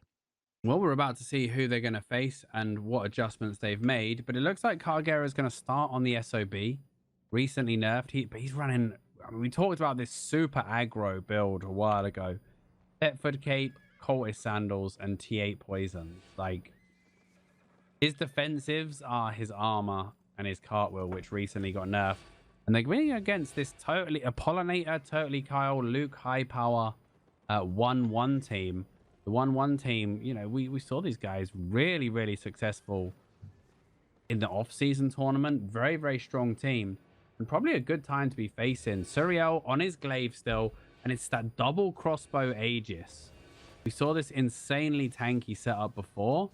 Well, we're about to see who they're going to face and what adjustments they've made, but it looks like Kagera is going to start on the SOB. Recently nerfed, but he's running. I mean, we talked about this super aggro build a while ago. Thetford Cape, Cultist Sandals, and T8 Poisons. Like, his defensives are his armor and his cartwheel, which recently got nerfed. And they're winning against this totally Apollinator, totally Kyle, Luke, high power 1-1 team. The 1-1 team, you know, we saw these guys really, really successful in the off-season tournament. Very, very strong team. And probably a good time to be facing Suriel on his glaive still. And it's that double crossbow Aegis. We saw this insanely tanky setup before.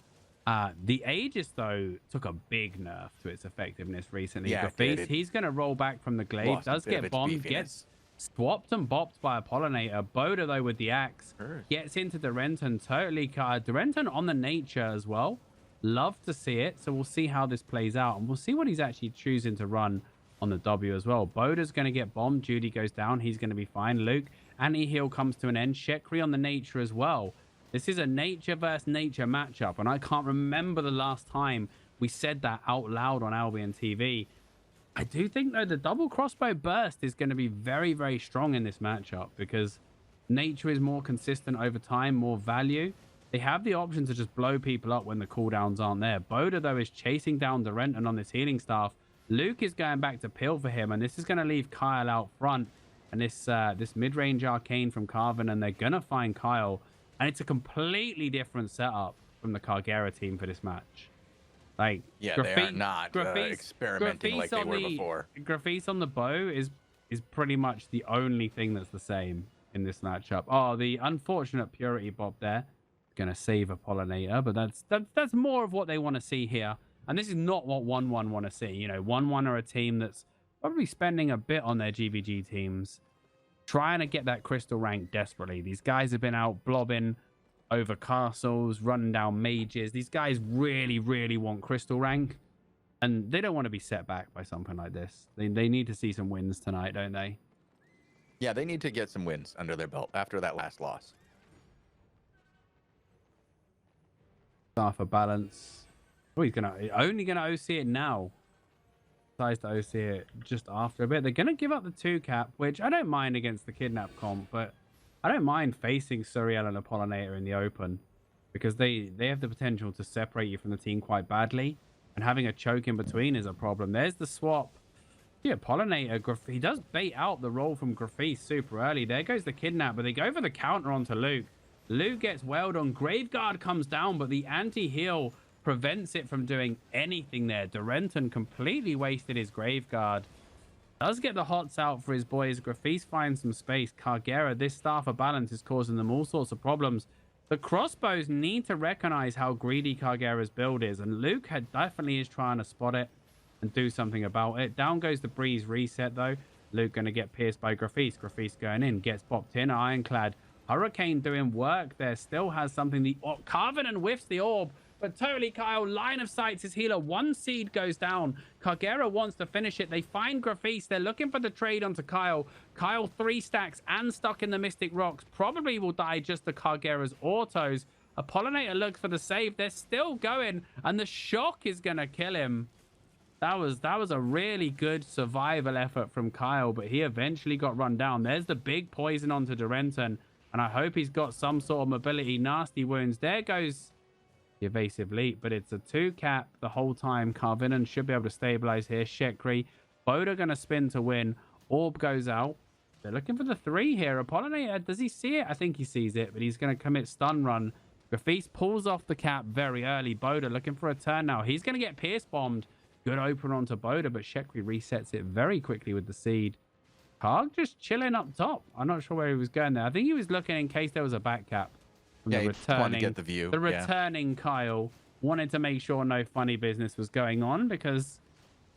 The Aegis, though, took a big nerf to its effectiveness recently. Yeah, he's going to roll back from the glaive. Does get bombed, gets swapped and bopped by Apollinator. Boda, though, with the axe, gets into Durenton. Totally Durenton on the nature as well. Love to see it. So we'll see how this plays out. And we'll see what he's actually choosing to run on the W as well. Boda's going to get bombed. Judy goes down. He's going to be fine. Luke, anti-heal comes to an end. Shekri on the nature as well. This is a nature versus nature matchup, and I can't remember the last time we said that out loud on Albion TV. I do think, though, the double crossbow burst is going to be very, very strong in this matchup because nature is more consistent over time, more value. They have the option to just blow people up when the cooldowns aren't there. Boda, though, is chasing down Durenton on this healing staff. Luke is going back to peel for him, and this is going to leave Kyle out front. And this mid-range arcane from Carvin, and they're going to find Kyle. And it's a completely different setup from the Kagera team for this match. Like, yeah, they are not experimenting like they were before. Graffice on the bow is pretty much the only thing that's the same in this matchup. Oh, the unfortunate Purity Bob there. Gonna save Apollinator, but that's more of what they want to see here. And this is not what 1-1 want to see. You know, 1-1 are a team that's probably spending a bit on their GVG teams, trying to get that crystal rank desperately. These guys have been out blobbing over castles, running down mages. These guys really, really want crystal rank, and they don't want to be set back by something like this. They need to see some wins tonight, don't they? Yeah, they need to get some wins under their belt after that last loss. Start for balance. Oh, he's only gonna OC it now. Decides to OC it just after a bit. They're gonna give up the 2 cap, which I don't mind against the kidnap comp, but I don't mind facing Suriel and Apollinator in the open because they have the potential to separate you from the team quite badly, and having a choke in between is a problem. There's the swap. The Apollinator, he does bait out the roll from Graffice super early. There goes the kidnap, but they go for the counter onto Luke. Luke gets wailed on. Graveguard comes down, but the anti-heal prevents it from doing anything there. Durenton completely wasted his Graveguard. Does get the hots out for his boys. Graffice finds some space. Kagera, this Staff of Balance is causing them all sorts of problems. The crossbows need to recognize how greedy Kagera's build is, and Luke definitely is trying to spot it and do something about it. Down goes the Breeze reset, though. Luke going to get pierced by Graffice. Graffice going in, gets popped in. Ironclad. Hurricane doing work there. Still has something. The Carvin and whiffs the orb. But totally Kyle, line of sight his healer. 1 seed goes down. Kagera wants to finish it. They find Graffice. They're looking for the trade onto Kyle. Kyle 3 stacks and stuck in the Mystic Rocks. Probably will die just to Kagera's autos. Apollinator looks for the save. They're still going. And the shock is going to kill him. That was a really good survival effort from Kyle. But he eventually got run down. There's the big poison onto Durenton. And I hope he's got some sort of mobility. Nasty wounds. There goes the evasive leap, but it's a 2 cap the whole time. Carvinen should be able to stabilize here. Shekri, Boda going to spin to win. Orb goes out. They're looking for the 3 here. Apollinator, does he see it? I think he sees it, but he's going to commit stun run. Graffice pulls off the cap very early. Boda looking for a turn now. He's going to get pierce bombed. Good open onto Boda, but Shekri resets it very quickly with the seed. Karg just chilling up top. I'm not sure where he was going there. I think he was looking in case there was a back cap. Yeah, he just wanted to get the view. The returning Kyle wanted to make sure no funny business was going on because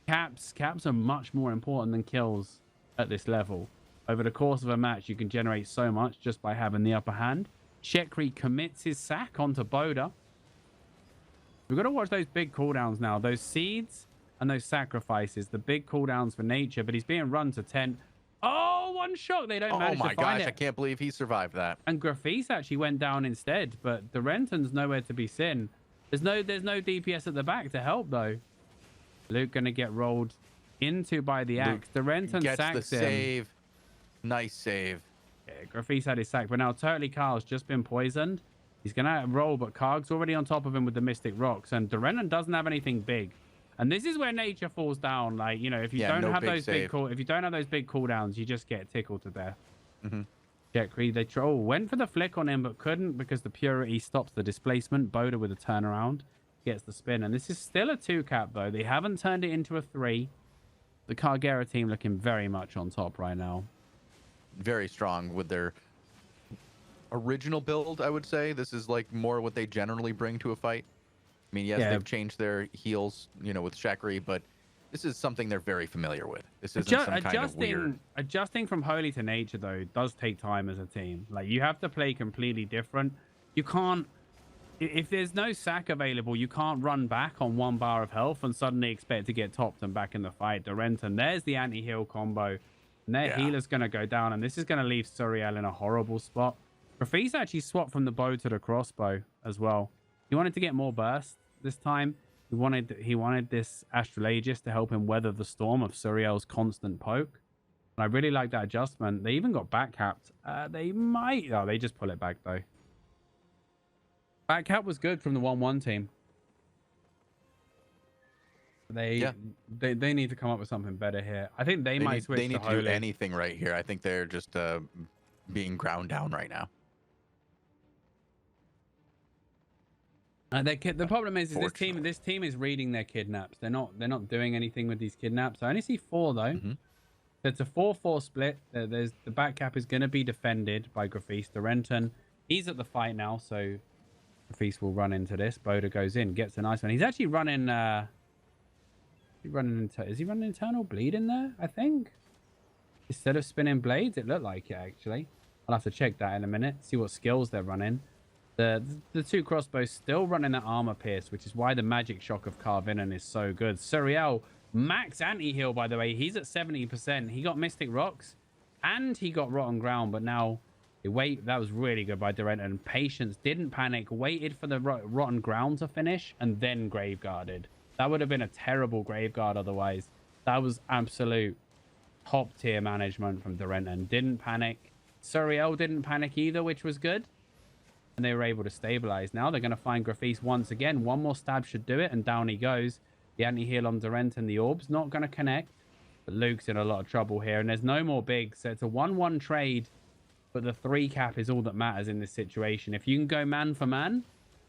caps are much more important than kills at this level. Over the course of a match, you can generate so much just by having the upper hand. Shekri commits his sack onto Boda. We've got to watch those big cooldowns now. Those seeds and those sacrifices. The big cooldowns for nature, but he's being run to 10. Oh, one shot they don't Oh manage to my find gosh, it. I can't believe he survived that. And Grafis actually went down instead, but Durenton's nowhere to be seen. There's no DPS at the back to help though. Luke gonna get rolled into by the axe. Durenton gets sacks the him. save. Nice save. Yeah, Grafis had his sack, but now Turtley Carl's just been poisoned. He's gonna roll, but Karg's already on top of him with the Mystic Rocks, and Durenton doesn't have anything big. And this is where nature falls down. Like, you know, if you don't have those big cooldowns, you just get tickled to death. Jet Creed, they went for the flick on him, but couldn't because the purity stops the displacement. Boda with a turnaround gets the spin, and this is still a 2-cap though. They haven't turned it into a 3. The Cargera team looking very much on top right now. Very strong with their original build, I would say. This is like more what they generally bring to a fight. I mean, yes, they've changed their heals, you know, with Shakri, but this is something they're very familiar with. This isn't some kind of weird. Adjusting from Holy to Nature, though, does take time as a team. Like, you have to play completely different. You can't... If there's no sack available, you can't run back on 1 bar of health and suddenly expect to get topped and back in the fight. Durenton, there's the anti-heal combo. And their healer's going to go down, and this is going to leave Suriel in a horrible spot. Grafis actually swapped from the bow to the crossbow as well. He wanted to get more burst this time. He wanted this Astral Aegis to help him weather the storm of Suriel's constant poke. And I really like that adjustment. They even got back capped. They might... Oh, they just pull it back, though. Back cap was good from the 1-1 team. They need to come up with something better here. I think they might switch to Holy. They need to do anything right here. I think they're just being ground down right now. The problem is this team is reading their kidnaps. They're not doing anything with these kidnaps. I only see 4 though. It's a 4-4 split. The back cap is going to be defended by Grafis. Durenton, he's at the fight now, so Grafis will run into this. Boda goes in, gets a nice one. He's actually running. Is he running Eternal Bleed in there? I think instead of spinning blades, it looked like it actually. I'll have to check that in a minute. See what skills they're running. The 2 crossbows still running that armor pierce, which is why the magic shock of Carvinan is so good. Suriel, max anti-heal, by the way. He's at 70%. He got Mystic Rocks and he got Rotten Ground, but now that was really good by Durenton. Patience, didn't panic, waited for the Rotten Ground to finish, and then Grave Guarded. That would have been a terrible Grave Guard otherwise. That was absolute top tier management from Durenton. Didn't panic. Suriel didn't panic either, which was good. And they were able to stabilize. Now they're going to find Grafis once again. 1 more stab should do it, and down he goes. The anti-heal on Durenton. The orb's not going to connect. But Luke's in a lot of trouble here, and there's no more bigs. So it's a 1-1 trade, but the 3 cap is all that matters in this situation. If you can go man for man,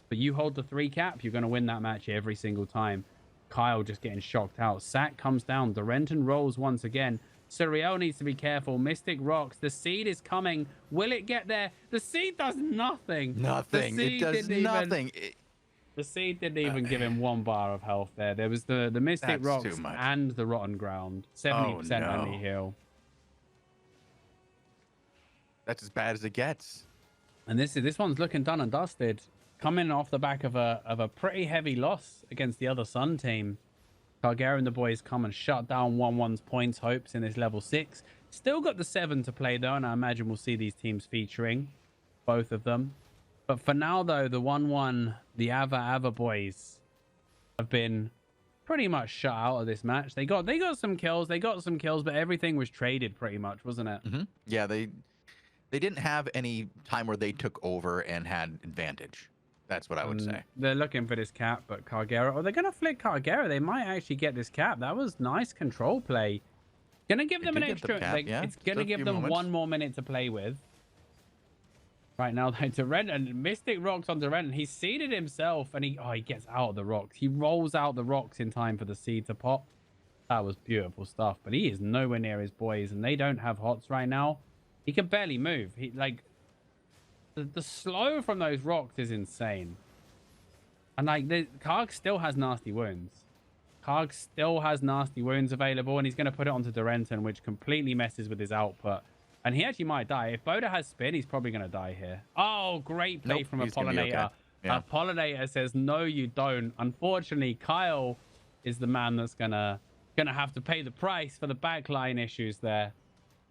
but you hold the 3 cap, you're going to win that match every single time. Kyle just getting shocked out. Sack comes down. Durenton rolls once again. Suriel needs to be careful. Mystic Rocks. The seed is coming. Will it get there? The seed does nothing. Nothing. It does nothing. The seed didn't even give him 1 bar of health there. There was the Mystic Rocks and the Rotten Ground. 70% only heal. That's as bad as it gets. And this one's looking done and dusted. Coming off the back of a pretty heavy loss against the other Sun team. Cargera and the boys come and shut down 1-1's points hopes in this level 6. Still got the 7 to play though, and I imagine we'll see these teams featuring both of them. But for now though, the 1-1, the Ava boys have been pretty much shut out of this match. They got some kills, but everything was traded pretty much, wasn't it? Yeah, they didn't have any time where they took over and had advantage. That's what I would say. They're looking for this cap, but Cargera... Oh, they're going to flick Cargera. They might actually get this cap. That was nice control play. Going to give them an extra... It's going to give them 1 more minute to play with. Right now, though, Durenton, Mystic Rocks on Durenton. He's seeded himself, and he gets out of the rocks. He rolls out the rocks in time for the seed to pop. That was beautiful stuff, but he is nowhere near his boys, and they don't have hots right now. He can barely move. The slow from those rocks is insane. And Karg still has nasty wounds. Karg still has nasty wounds available, and he's going to put it onto Durenton, which completely messes with his output. And he actually might die. If Boda has spin, he's probably going to die here. Oh, great play from Apollinator. Okay. Yeah. Apollinator says, no, you don't. Unfortunately, Kyle is the man that's going to have to pay the price for the backline issues there.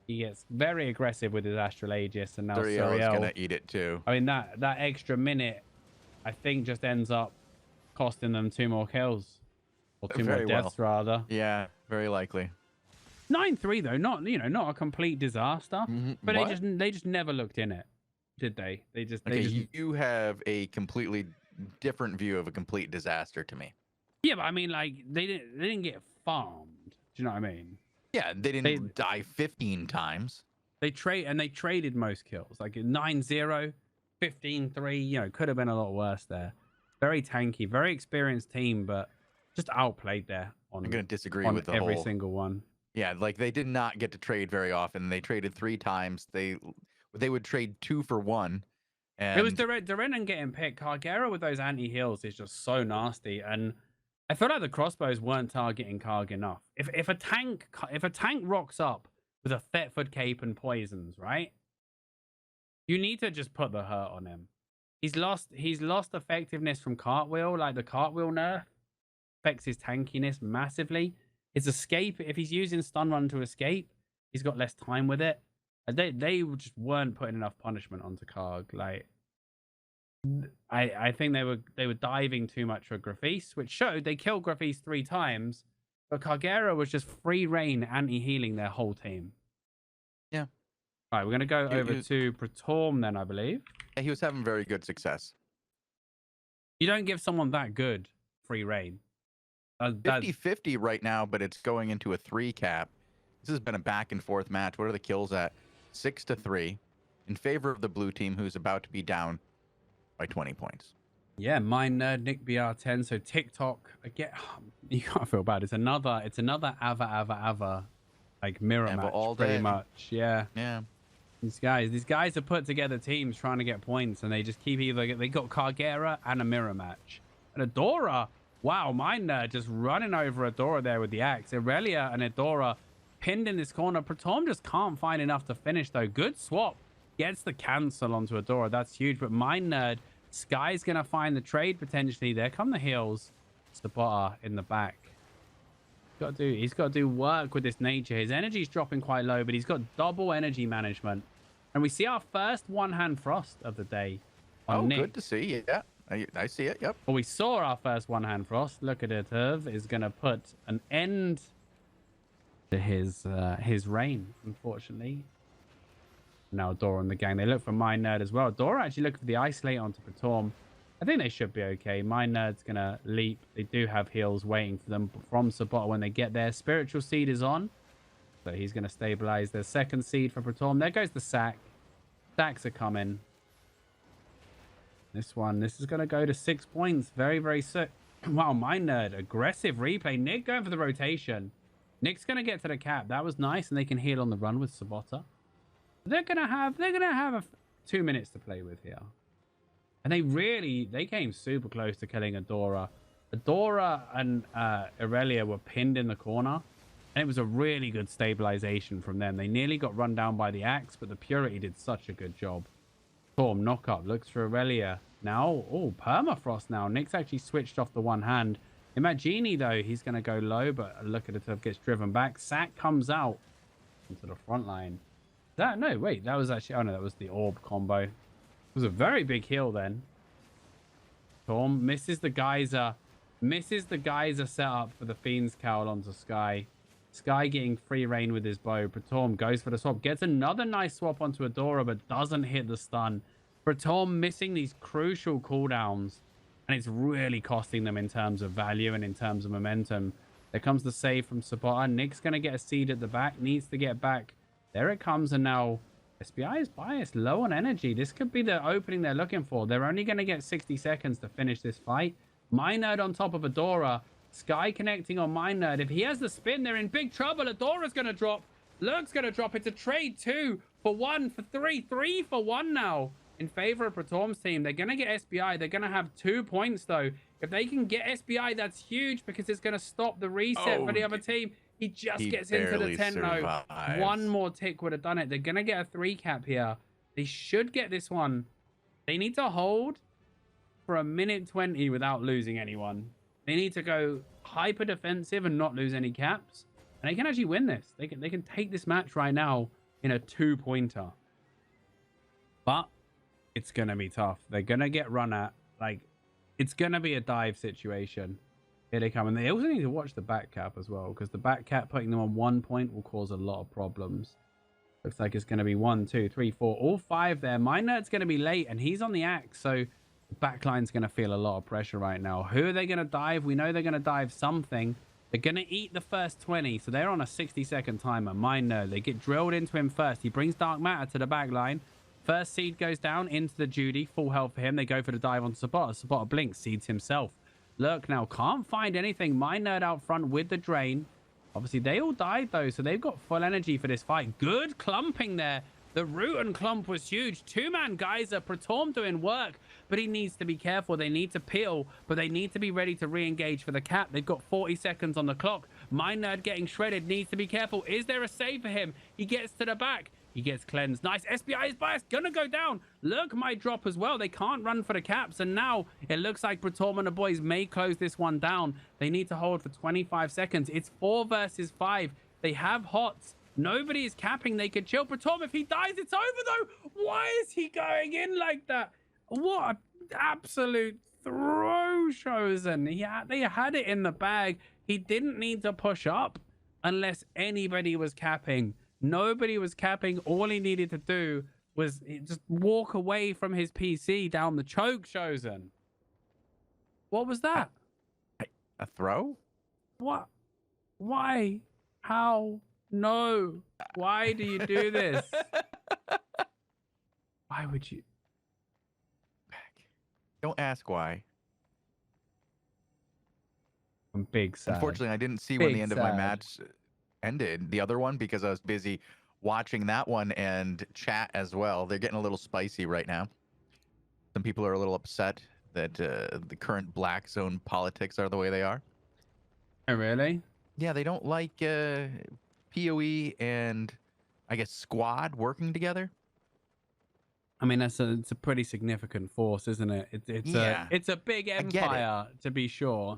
He gets very aggressive with his Astral Aegis, and now Suriel is Suriel. gonna eat it too. I mean, that extra minute, I think, just ends up costing them 2 more kills. Or 2 more deaths, rather. Yeah, very likely. 9-3 though, not a complete disaster. But they just never looked in it, did they? You have a completely different view of a complete disaster to me. Yeah, but I mean, like they didn't get farmed. Do you know what I mean? Yeah, they didn't die 15 times. They traded most kills, like 9-0, 15-3. Could have been a lot worse there. Very tanky, very experienced team, but just outplayed there. I'm going to disagree with every single one. Yeah, like they did not get to trade very often. They traded 3 times. They would trade 2 for 1. And it was Durenan getting picked. Kargera with those anti-heals is just so nasty, and I feel like the crossbows weren't targeting Karg enough. If a tank rocks up with a Thetford cape and poisons, right? You need to just put the hurt on him. He's lost effectiveness from cartwheel. Like the cartwheel nerf affects his tankiness massively. His escape, if he's using stun run to escape, he's got less time with it. They just weren't putting enough punishment onto Karg. Like I think they were diving too much for Grafis, which showed they killed Grafis 3 times, but Kargera was just free reign anti-healing their whole team. Yeah. All right, we're gonna go over to Praetorm then, I believe. Yeah, he was having very good success. You don't give someone that good free reign. 50-50 right now, but it's going into a 3 cap. This has been a back and forth match. What are the kills at? 6-3 in favor of the blue team, who's about to be down by 20 points. Yeah, Mind Nerd, Nick BR10. So TikTok, you can't feel bad. It's another Ava like mirror match, all pretty much. Yeah. Yeah. These guys have put together teams trying to get points, and they just keep they got Kargera and a mirror match. And Adora, wow, Mind Nerd just running over Adora there with the axe. Irelia and Adora pinned in this corner. Praetorm just can't find enough to finish though. Good swap. Gets the cancel onto Adora. That's huge. But Mind Nerd, Sky's going to find the trade potentially. There come the heals. Sabota in the back. He's got to do work with this nature. His energy's dropping quite low, but he's got double energy management. And we see our first one-hand frost of the day on Nick. Good to see. Yeah, I see it. Yep. Well, we saw our first one-hand frost. Look at it. Irv is going to put an end to his reign, unfortunately. Now Dora and the gang, they look for Mind Nerd as well. Dora actually looking for the isolate onto Praetorm. I think they should be okay. Mind Nerd's gonna leap. They do have heals waiting for them from Sabota when they get there. Spiritual Seed is on, so he's gonna stabilize their second seed for Praetorm. There goes the sack. Sacks are coming. This is gonna go to 6 points. Very, very sick. Wow, Mind Nerd, aggressive replay. Nick going for the rotation. Nick's gonna get to the cap. That was nice, and they can heal on the run with Sabota. They're gonna have 2 minutes to play with here, and they came super close to killing Adora. Adora and Irelia were pinned in the corner, and it was a really good stabilization from them. They nearly got run down by the axe, but the Purity did such a good job. Storm knock up looks for Irelia now. Oh, permafrost now. Nick's actually switched off the one hand. Imagini though, he's gonna go low, but look at it, gets driven back. Sack comes out into the front line. That was actually, oh no, that was the orb combo. It was a very big heal then. Storm misses the geyser setup for the Fiend's Cowl onto Sky. Sky getting free reign with his bow. Praetorm goes for the swap, gets another nice swap onto Adora, but doesn't hit the stun. Praetorm missing these crucial cooldowns, and it's really costing them in terms of value and in terms of momentum. There comes the save from Sabota. Nick's going to get a seed at the back, needs to get back. There it comes, and now SBI is biased, low on energy. This could be the opening they're looking for. They're only going to get 60 seconds to finish this fight. Mind Nerd on top of Adora. Sky connecting on Mind Nerd. If he has the spin, they're in big trouble. Adora's going to drop. Lurk's going to drop. It's a trade 2 for 1 for 3. 3 for 1 now in favor of Praetorm's team. They're going to get SBI. They're going to have 2 points, though. If they can get SBI, that's huge because it's going to stop the reset for the other team. He just gets into the 10-0. One more tick would have done it. They're going to get a 3 cap here. They should get this one. They need to hold for a minute 20 without losing anyone. They need to go hyper defensive and not lose any caps. And they can actually win this. They can take this match right now in a 2-pointer. But it's going to be tough. They're going to get run at. Like, it's going to be a dive situation. Here they come. And they also need to watch the back cap as well, because the back cap putting them on 1 point will cause a lot of problems. Looks like it's going to be 1, 2, 3, 4, all 5 there. MyNerd's going to be late, and he's on the axe, so the backline's going to feel a lot of pressure right now. Who are they going to dive? We know they're going to dive something. They're going to eat the first 20, so they're on a 60-second timer. MyNerd, they get drilled into him first. He brings Dark Matter to the backline. First seed goes down into the Judy. Full health for him. They go for the dive on Sabota. Sabota blinks, seeds himself. Lurk now can't find anything. MyNerd out front with the drain. Obviously, they all died, though, so they've got full energy for this fight. Good clumping there. The root and clump was huge. Two-man Geyser, Pratorm doing work, but he needs to be careful. They need to peel, but they need to be ready to re-engage for the cap. They've got 40 seconds on the clock. MyNerd getting shredded, needs to be careful. Is there a save for him? He gets to the back. He gets cleansed. Nice. SBI is biased. Gonna go down. Lurk might drop as well. They can't run for the caps. And now it looks like Pratorm and the boys may close this one down. They need to hold for 25 seconds. It's 4 versus 5. They have hots. Nobody is capping. They could chill. Pratorm, if he dies, it's over though. Why is he going in like that? What an absolute throw, Shozen. They had it in the bag. He didn't need to push up unless anybody was capping. Nobody was capping. All he needed to do was just walk away from his PC down the choke, Shozen. What was that? A throw? What? Why? How? No. Why do you do this? Why would you? Don't ask why. I'm big sad. Unfortunately, I didn't see when the end of my match ended, the other one, because I was busy watching that one and chat as well. They're getting a little spicy right now. Some people are a little upset that the current black zone politics are the way they are. Oh, really? Yeah, they don't like PoE and, I guess, squad working together. I mean, it's a pretty significant force, isn't it? It's a big empire, to be sure.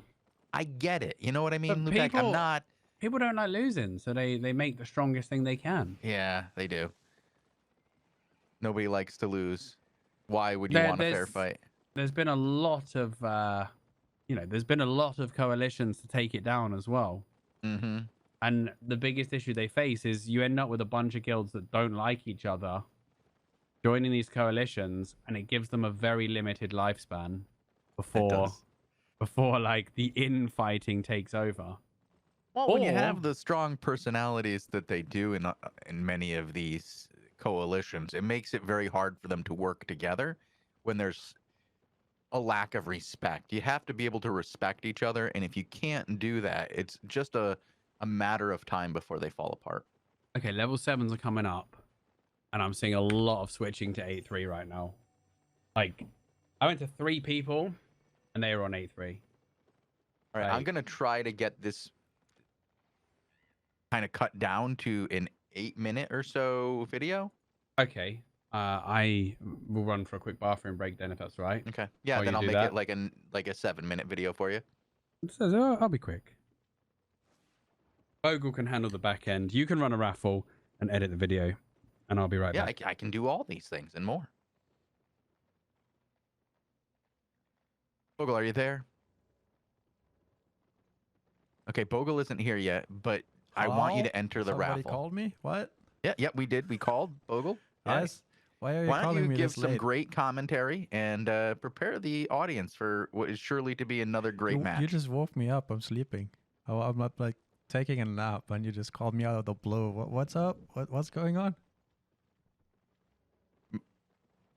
I get it. You know what I mean, Lewpac? I'm not... People don't like losing, so they make the strongest thing they can. Yeah, they do. Nobody likes to lose. Why would you want a fair fight? There's been a lot of, there's been a lot of coalitions to take it down as well. Mm-hmm. And the biggest issue they face is you end up with a bunch of guilds that don't like each other joining these coalitions, and it gives them a very limited lifespan before like the infighting takes over. Well, when you have the strong personalities that they do in many of these coalitions, it makes it very hard for them to work together when there's a lack of respect. You have to be able to respect each other, and if you can't do that, it's just a matter of time before they fall apart. Okay, level 7s are coming up, and I'm seeing a lot of switching to 8-3 right now. Like, I went to 3 people, and they were on 8-3. All right, I'm going to try to get this kind of cut down to an 8-minute or so video. Okay. I will run for a quick bathroom break then, if that's right. Okay. Yeah, then I'll make it like a 7-minute video for you. I'll be quick. Bogul can handle the back end. You can run a raffle and edit the video, and I'll be right back. Yeah, I can do all these things and more. Bogul, are you there? Okay, Bogul isn't here yet, but I want you to enter the raffle. Somebody called me? What? Yeah, we did. We called Bogul. Yes. Why are you calling me? Why don't you give some late? great commentary and prepare the audience for what is surely to be another great match? You just woke me up. I'm sleeping. I'm not like taking a nap, and you just called me out of the blue. What's up? What's going on?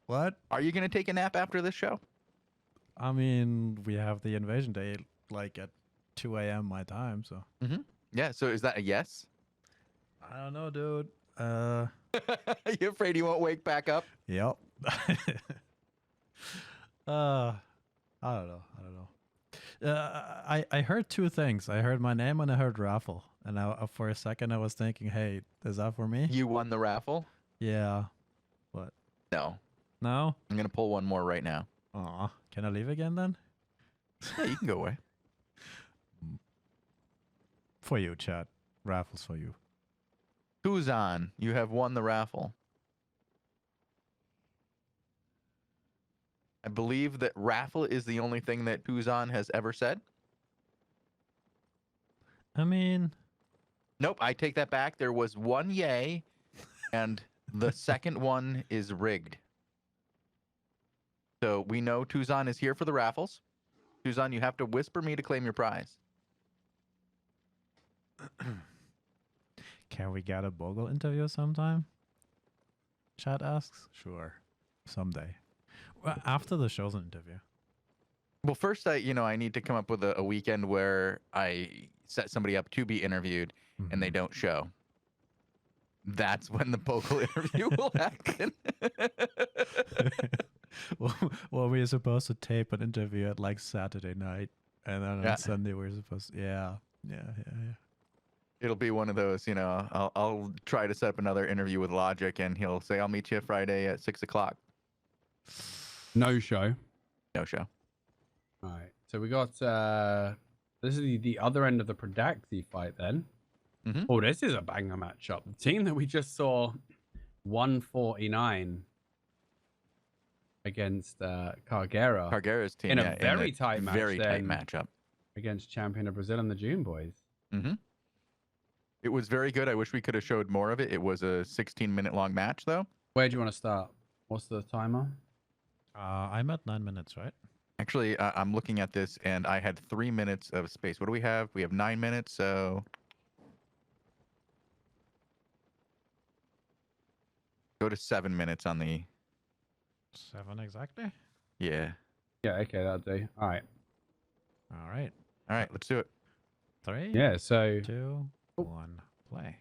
What? Are you going to take a nap after this show? I mean, we have the invasion day like at 2 a.m. my time, so. Mm-hmm. Yeah, so is that a yes? I don't know, dude. You afraid you won't wake back up? Yep. I don't know. I heard 2 things. I heard my name and I heard raffle. And for a second I was thinking, hey, is that for me? You won the raffle? Yeah. What? No. No? I'm going to pull one more right now. Aw. Can I leave again then? Yeah, you can go away. For you, chat. Raffles for you. Shozen, you have won the raffle. I believe that raffle is the only thing that Shozen has ever said. I mean, Nope, I take that back. There was one yay, and the second one is rigged. So we know Tuzan is here for the raffles. Tuzan, you have to whisper me to claim your prize. can we get a Bogul interview sometime? Chat asks. Sure, someday. Well, after the Shozen interview. Well, first, I need to come up with a weekend where I set somebody up to be interviewed and they don't show. That's when the Bogul interview will happen. well, we're supposed to tape an interview at like Saturday night, and then on Sunday we're supposed to, yeah. It'll be one of those, I'll try to set up another interview with Logic, and he'll say, I'll meet you Friday at 6 o'clock. No show. No show. All right. So we got this is the other end of the Predaxi fight then. Mm-hmm. Oh, this is a banger matchup. The team that we just saw 149 against Cargera. Cargera's team in a very tight match. Very tight matchup. Against champion of Brazil and the June boys. Mm-hmm. It was very good. I wish we could have showed more of it. It was a 16-minute long match, though. Where do you want to start? What's the timer? I'm at 9 minutes, right? Actually, I'm looking at this, and I had 3 minutes of space. What do we have? We have 9 minutes, so... Go to 7 minutes on the... 7 exactly? Yeah. Yeah, okay, that'll do. All right. All right. All right, let's do it. 3, Yeah, so... 2, 1, play.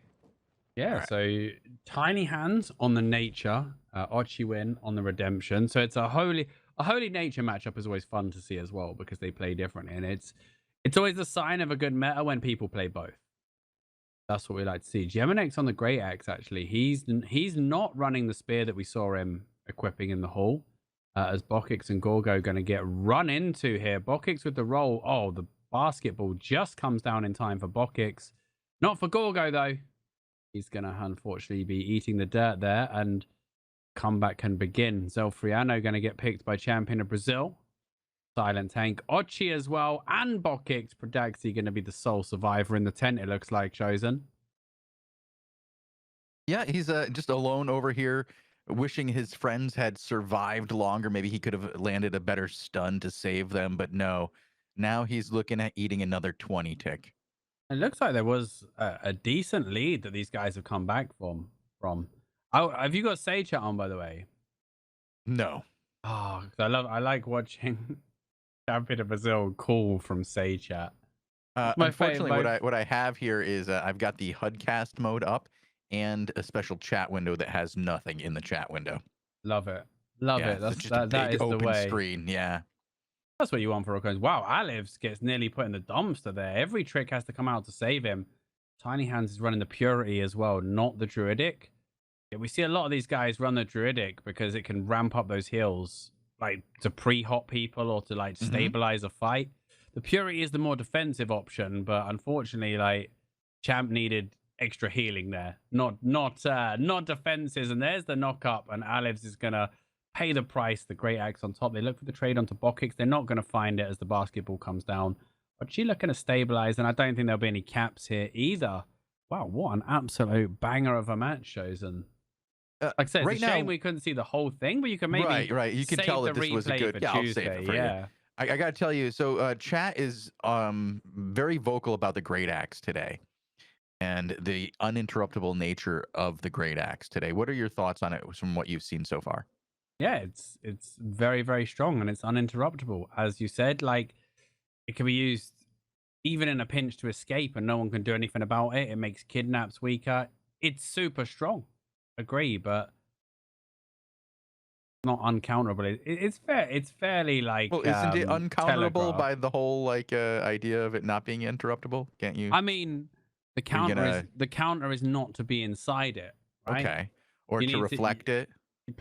Yeah, right. so Tiny Hands on the Nature, Ochi win on the Redemption. So it's a holy nature matchup is always fun to see as well because they play differently, and it's always a sign of a good meta when people play both. That's what we like to see. Geminex on the Great Axe, actually, he's not running the spear that we saw him equipping in the hall. As Bokix and Gorgo going to get run into here. Bokix with the roll. Oh, the basketball just comes down in time for Bokix. Not for Gorgo, though. He's going to, unfortunately, be eating the dirt there, and comeback can begin. Zelfriano going to get picked by champion of Brazil. Silent Tank. Ochi as well, and Bokix. Predaxi going to be the sole survivor in the tent, it looks like, Shozen. Yeah, he's just alone over here, wishing his friends had survived longer. Maybe he could have landed a better stun to save them, but no. Now he's looking at eating another 20 tick. It looks like there was a decent lead that these guys have come back from. Oh, have you got Say Chat on, by the way? No. Oh, I like watching Champion of Brazil call from Say Chat. Unfortunately, what I have here is I've got the HUDcast mode up and a special chat window that has nothing in the chat window. Love it. Love it. That's just a big is open the way. screen. Yeah. That's what you want for Rocco's. Wow, Alivs gets nearly put in the dumpster there. Every trick has to come out to save him. Tiny Hands is running the Purity as well, not the Druidic. Yeah, we see a lot of these guys run the Druidic because it can ramp up those heals, like to pre-hop people or to like stabilize a fight. The Purity is the more defensive option, but unfortunately, like Champ needed extra healing there, not defenses. And there's the knock up, and Alivs is gonna pay the price. The Great Axe on top. They look for the trade onto Bokix. They're not going to find it as the basketball comes down. But she looking to stabilize, and I don't think there'll be any caps here either. Wow, what an absolute banger of a match, Shozen. Like I said, it's a shame we couldn't see the whole thing, but you can maybe right. You can tell that this was a good. Yeah, I'll save it for you. I got to tell you. So chat is very vocal about the Great Axe today, and the uninterruptible nature of the Great Axe today. What are your thoughts on it from what you've seen so far? Yeah, it's very, very strong, and it's uninterruptible. As you said, like it can be used even in a pinch to escape, and no one can do anything about it. It makes kidnaps weaker. It's super strong. Agree, but not uncounterable. It's fair. It's fairly like. Well, isn't it uncounterable by the whole like idea of it not being interruptible? Can't you? I mean, the counter is not to be inside it, right? Okay, or to reflect it.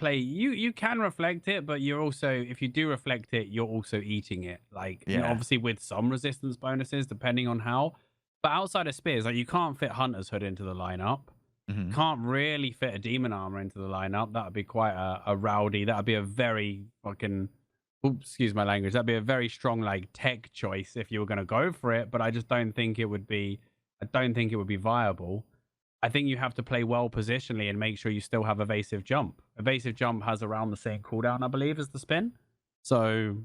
You can reflect it, but you're also, if you do reflect it, you're also eating it, like obviously with some resistance bonuses depending on how. But outside of spears, like you can't fit Hunter's Hood into the lineup. Can't really fit a demon armor into the lineup. That would be quite a rowdy. That would be a very fucking, oops, excuse my language. That'd be a very strong like tech choice if you were going to go for it. But I just don't think it would be. I don't think it would be viable. I think you have to play well positionally and make sure you still have evasive jump. Evasive jump has around the same cooldown, I believe, as the spin. So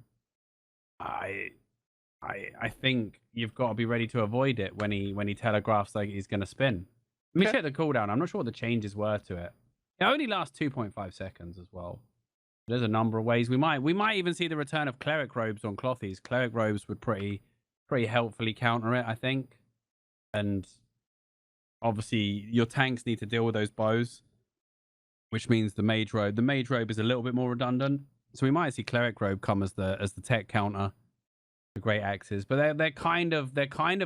I think you've got to be ready to avoid it when he telegraphs like he's going to spin. Let me check the cooldown. I'm not sure what the changes were to it. It only lasts 2.5 seconds as well. There's a number of ways we might even see the return of cleric robes on clothies. Cleric robes would pretty helpfully counter it, I think. And obviously your tanks need to deal with those bows, which means the mage robe. The mage robe is a little bit more redundant, so we might see cleric robe come as the tech counter. The great axes, but they're kind of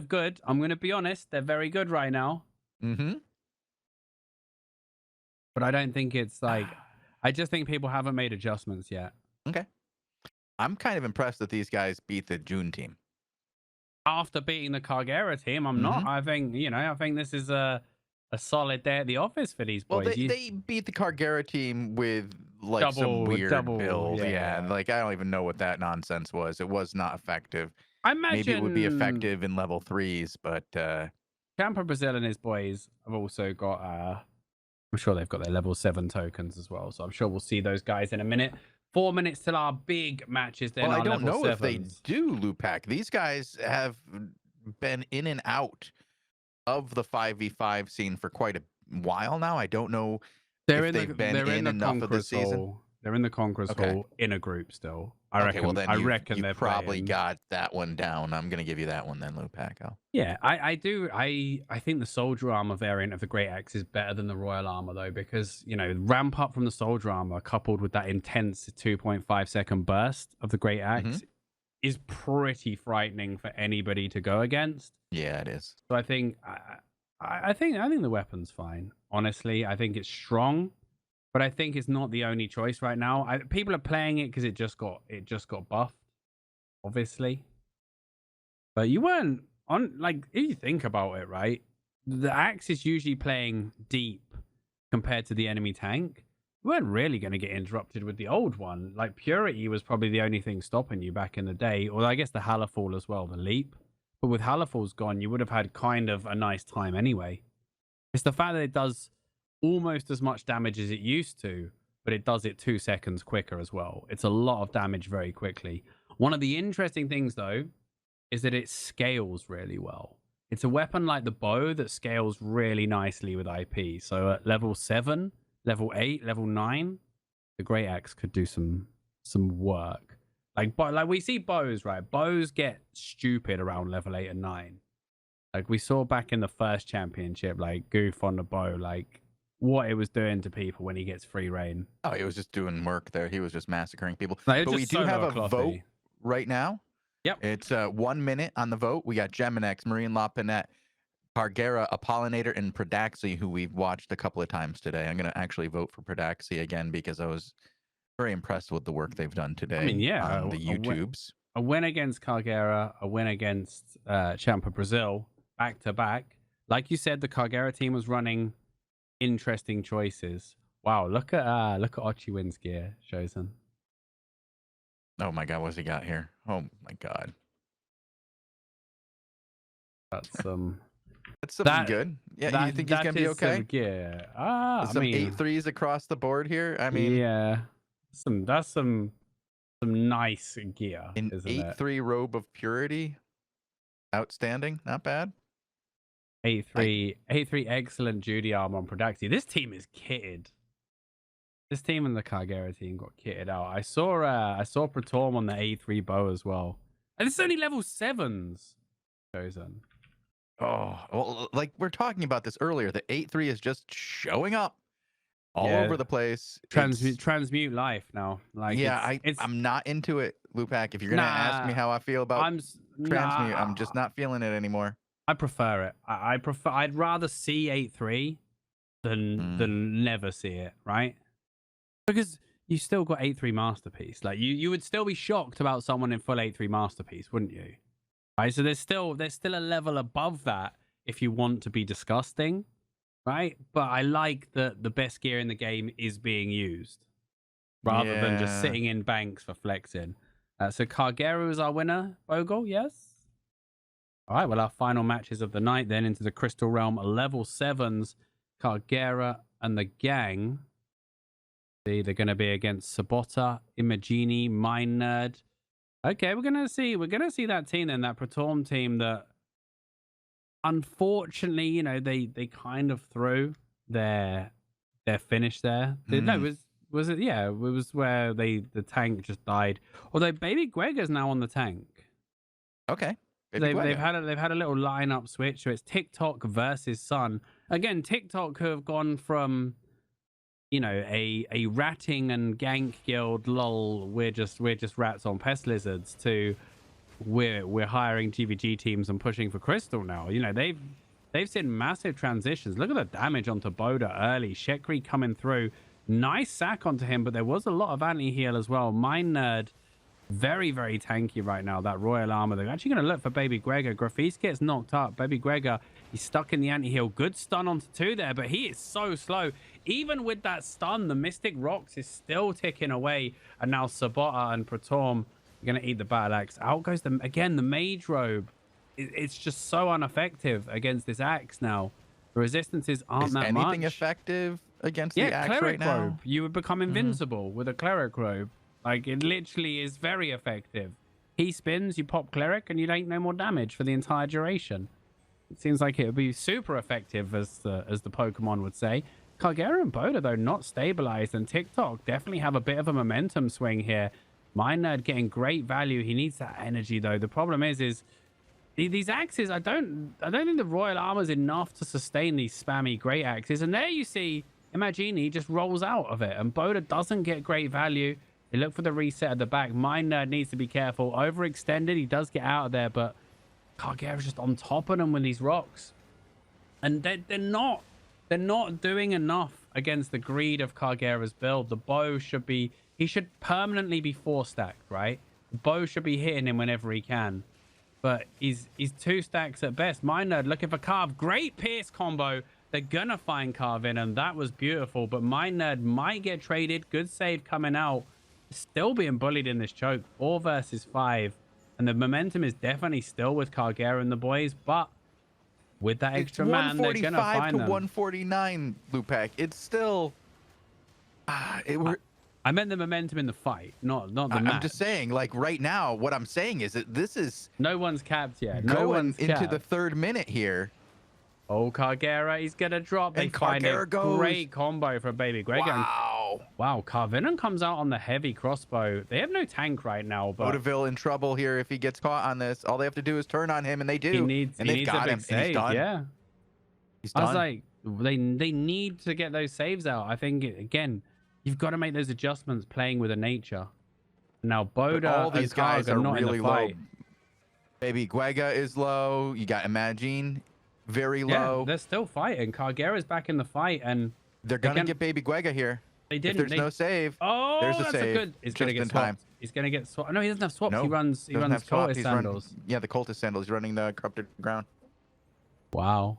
good. I'm gonna be honest, they're very good right now. But I don't think it's like, I just think people haven't made adjustments yet. Okay. I'm kind of impressed that these guys beat the June team. After beating the Cargera team, I'm not. I think, I think this is a solid day at the office for these boys. Well, they beat the Cargera team with like some weird build. Yeah, like I don't even know what that nonsense was. It was not effective. I imagine maybe it would be effective in level 3s, but Camper Brazil and his boys have also got I'm sure they've got their level 7 tokens as well. So I'm sure we'll see those guys in a minute. 4 minutes till our big matches. Then well, I don't know 7s. if they do, Lewpac. These guys have been in and out of the 5v5 scene for quite a while now. I don't know if they've been in enough of the season. They're in the Conqueror's Hall in a group still. I reckon. Well, then I reckon they're probably got that one down. I'm gonna give you that one then, Lewpac. Yeah, I do. I think the soldier armor variant of the Great Axe is better than the royal armor though, because ramp up from the soldier armor coupled with that intense 2.5 second burst of the Great Axe is pretty frightening for anybody to go against. Yeah, it is. So I think I think the weapon's fine. Honestly, I think it's strong. But I think it's not the only choice right now. People are playing it because it just got buffed, obviously. But you weren't on, like, if you think about it, right? The axe is usually playing deep compared to the enemy tank. You weren't really going to get interrupted with the old one. Like, Purity was probably the only thing stopping you back in the day. Or I guess the Hallerfall as well, the leap. But with Hallerfall's gone, you would have had kind of a nice time anyway. It's the fact that it does almost as much damage as it used to, but it does it 2 seconds quicker as well. It's a lot of damage very quickly. One of the interesting things though is that it scales really well. It's a weapon like the bow that scales really nicely with IP. So at level 7, level 8, level 9, the Great Axe could do some work. Like we see bows, right? Bows get stupid around level 8 and 9. Like we saw back in the first championship, like Goof on the bow, like what it was doing to people when he gets free reign. Oh, he was just doing work there. He was just massacring people. Like, but we do have a vote right now. Yep. It's 1 minute on the vote. We got Geminex, Marine La Pinette, Cargera, Apollinator, and Predaxi, who we've watched a couple of times today. I'm going to actually vote for Predaxi again because I was very impressed with the work they've done today on the YouTubes. A win against Cargera, a win against Champa Brazil, back to back. Like you said, the Cargera team was running interesting choices. Wow, look at Ochiwin's gear, Shozen. Oh my god, what's he got here? Oh my god. That's that's something good. Yeah, you think he's gonna be okay? Yeah. Some 8-3s across the board here. I mean, yeah. That's some nice gear. An 8-3 robe of purity. Outstanding, not bad. 8-3 excellent Judy armor on Predaxi. This team is kitted. This team and the Cargera team got kitted out. I saw Praetorm on the 8-3 bow as well. And it's only level 7s. Chosen. Oh, well, like we're talking about this earlier. The 8-3 is just showing up all over the place. Transmute life now. Like yeah, I'm not into it, Lewpac. If you're gonna ask me how I feel about transmute, I'm just not feeling it anymore. I prefer it. I'd rather see 8-3 than never see it, right? Because you still got 8-3 masterpiece. Like you would still be shocked about someone in full 8-3 masterpiece, wouldn't you? Right. So there's still a level above that if you want to be disgusting, right? But I like that the best gear in the game is being used rather than just Yeah. sitting in banks for flexing. So Kargera is our winner, Bogul, yes? All right, well, our final matches of the night then into the Crystal Realm, level 7s, Kargera and the gang. See, they're going to be against Sabota, Imagini, Mind Nerd. Okay, we're gonna see that team then, that Praetorm team that unfortunately, you know, they kind of threw their finish there. No, was it? Yeah, it was where the tank just died. Although Baby Gregor's now on the tank. Okay. They've had a little lineup switch, so it's TikTok versus Sun. Again, TikTok have gone from, you know, a ratting and gank guild, lol, we're just rats on pest lizards, to we're hiring GVG teams and pushing for Crystal now. You know, they've seen massive transitions. Look at the damage onto Boda early. Shekri coming through. Nice sack onto him, but there was a lot of anti-heal as well. Mind Nerd, very, very tanky right now, that Royal Armor. They're actually going to look for Baby Gregor. Grafis gets knocked up. Baby Gregor, he's stuck in the anti-heal. Good stun onto 2 there, but he is so slow. Even with that stun, the Mystic Rocks is still ticking away. And now Sabota and Praetorm are going to eat the Battle Axe. Out goes, the Mage Robe. It's just so ineffective against this axe now. The resistances aren't that much. Is anything effective against the axe Cleric right now? Robe. You would become invincible with a Cleric Robe. Like, it literally is very effective. He spins, you pop Cleric, and you take no more damage for the entire duration. It seems like it would be super effective, as the Pokemon would say. Kargera and Boda, though, not stabilized, and TikTok definitely have a bit of a momentum swing here. Mind Nerd getting great value. He needs that energy, though. The problem is these axes, I don't think the Royal Armor's enough to sustain these spammy great axes. And there you see Imagini just rolls out of it, and Boda doesn't get great value. They look for the reset at the back. Mind Nerd needs to be careful. Overextended, he does get out of there, but Kargera's just on top of them with these rocks. And they're not doing enough against the greed of Kargera's build. The bow should be, he should permanently be 4-stacked, right? The bow should be hitting him whenever he can. But he's 2 stacks at best. Mind Nerd looking for Carve. Great Pierce combo. They're gonna find Carve in, and that was beautiful. But Mind Nerd might get traded. Good save coming out. Still being bullied in this choke. 4 versus 5. And the momentum is definitely still with Kargera and the boys, but with that extra man, they're gonna find them. 149, Lewpac. It's still I meant the momentum in the fight, not the match. I'm just saying, like, right now, what I'm saying is that this is no one's capped yet. Going into the 3rd minute here. Oh, Kargera, he's gonna drop. They find a great combo for Baby Gregor. Wow, Carvenon comes out on the heavy crossbow. They have no tank right now, but Bodaville in trouble here if he gets caught on this. All they have to do is turn on him, and they do. They've got him, and he's done. Yeah. He's done. I was like, they need to get those saves out. I think, again, you've got to make those adjustments playing with a nature. Now, Boda, all these guys are not really in the fight. low. Baby Guega is low. You got Imagine very low. Yeah, they're still fighting. Kargera's back in the fight, and they're gonna get Baby Guega here. They didn't. If there's no save. Oh, there's a that's save. a good. He's gonna get swapped. He's gonna get swapped. No, he doesn't have swaps. No, he runs Cultist Sandals. Yeah, the Cultist Sandals. He's running the Corrupted Ground. Wow.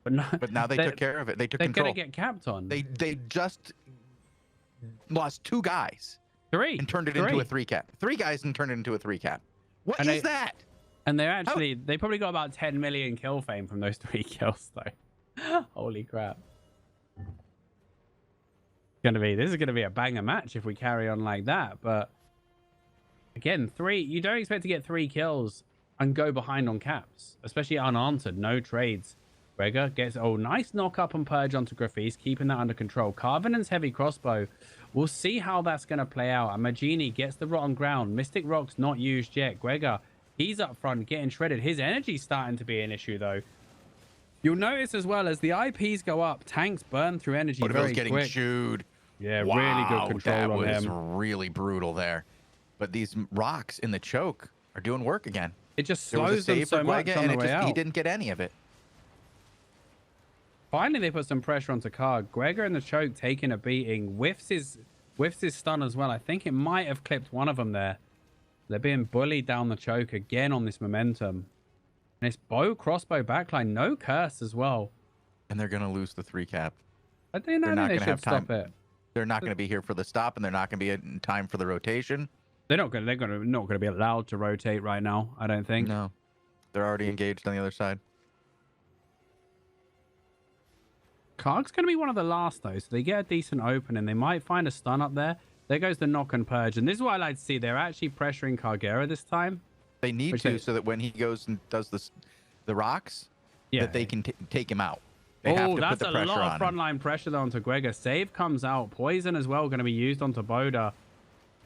But now they took care of it. They took control. They're gonna get capped on. They just lost 2 guys. 3. And turned it into a 3 cap. 3 guys and turned it into a 3 cap. What is that? And they're actually, they probably got about 10 million kill fame from those 3 kills, though. Holy crap. This is gonna be a banger match if we carry on like that. But again, you don't expect to get 3 kills and go behind on caps, especially unanswered, no trades. Gregor gets nice knock up and purge onto Grafis, keeping that under control. Carvenant's heavy crossbow, we'll see how that's gonna play out. And Magini gets the rotten ground. Mystic Rock's not used yet. Gregor, he's up front getting shredded. His energy's starting to be an issue, though. You'll notice as well as the IPs go up, tanks burn through energy very getting quick. chewed. Yeah, really good control on him. That was really brutal there. But these rocks in the choke are doing work again. It just slows them so much on the way out. He didn't get any of it. Finally, they put some pressure onto Card. Gregor in the choke taking a beating. Whiffs his stun as well. I think it might have clipped one of them there. They're being bullied down the choke again on this momentum. And it's bow crossbow backline. No curse as well. And they're gonna lose the 3 cap. I think They're not they gonna should have time. stop it. They're not gonna be here for the stop, and they're not gonna be in time for the rotation. They're not gonna be allowed to rotate right now, I don't think. No, they're already engaged on the other side. Karg's gonna be one of the last though, so they get a decent opening. They might find a stun up there. There goes the knock and purge, and this is what I like to see. They're actually pressuring Kargera this time. They need Which to, they- so that when he goes and does the rocks, Yeah. that they can take him out. They have to that's put the a pressure lot of on him. frontline pressure though onto Gregor. Save comes out. Poison as well going to be used onto Boda.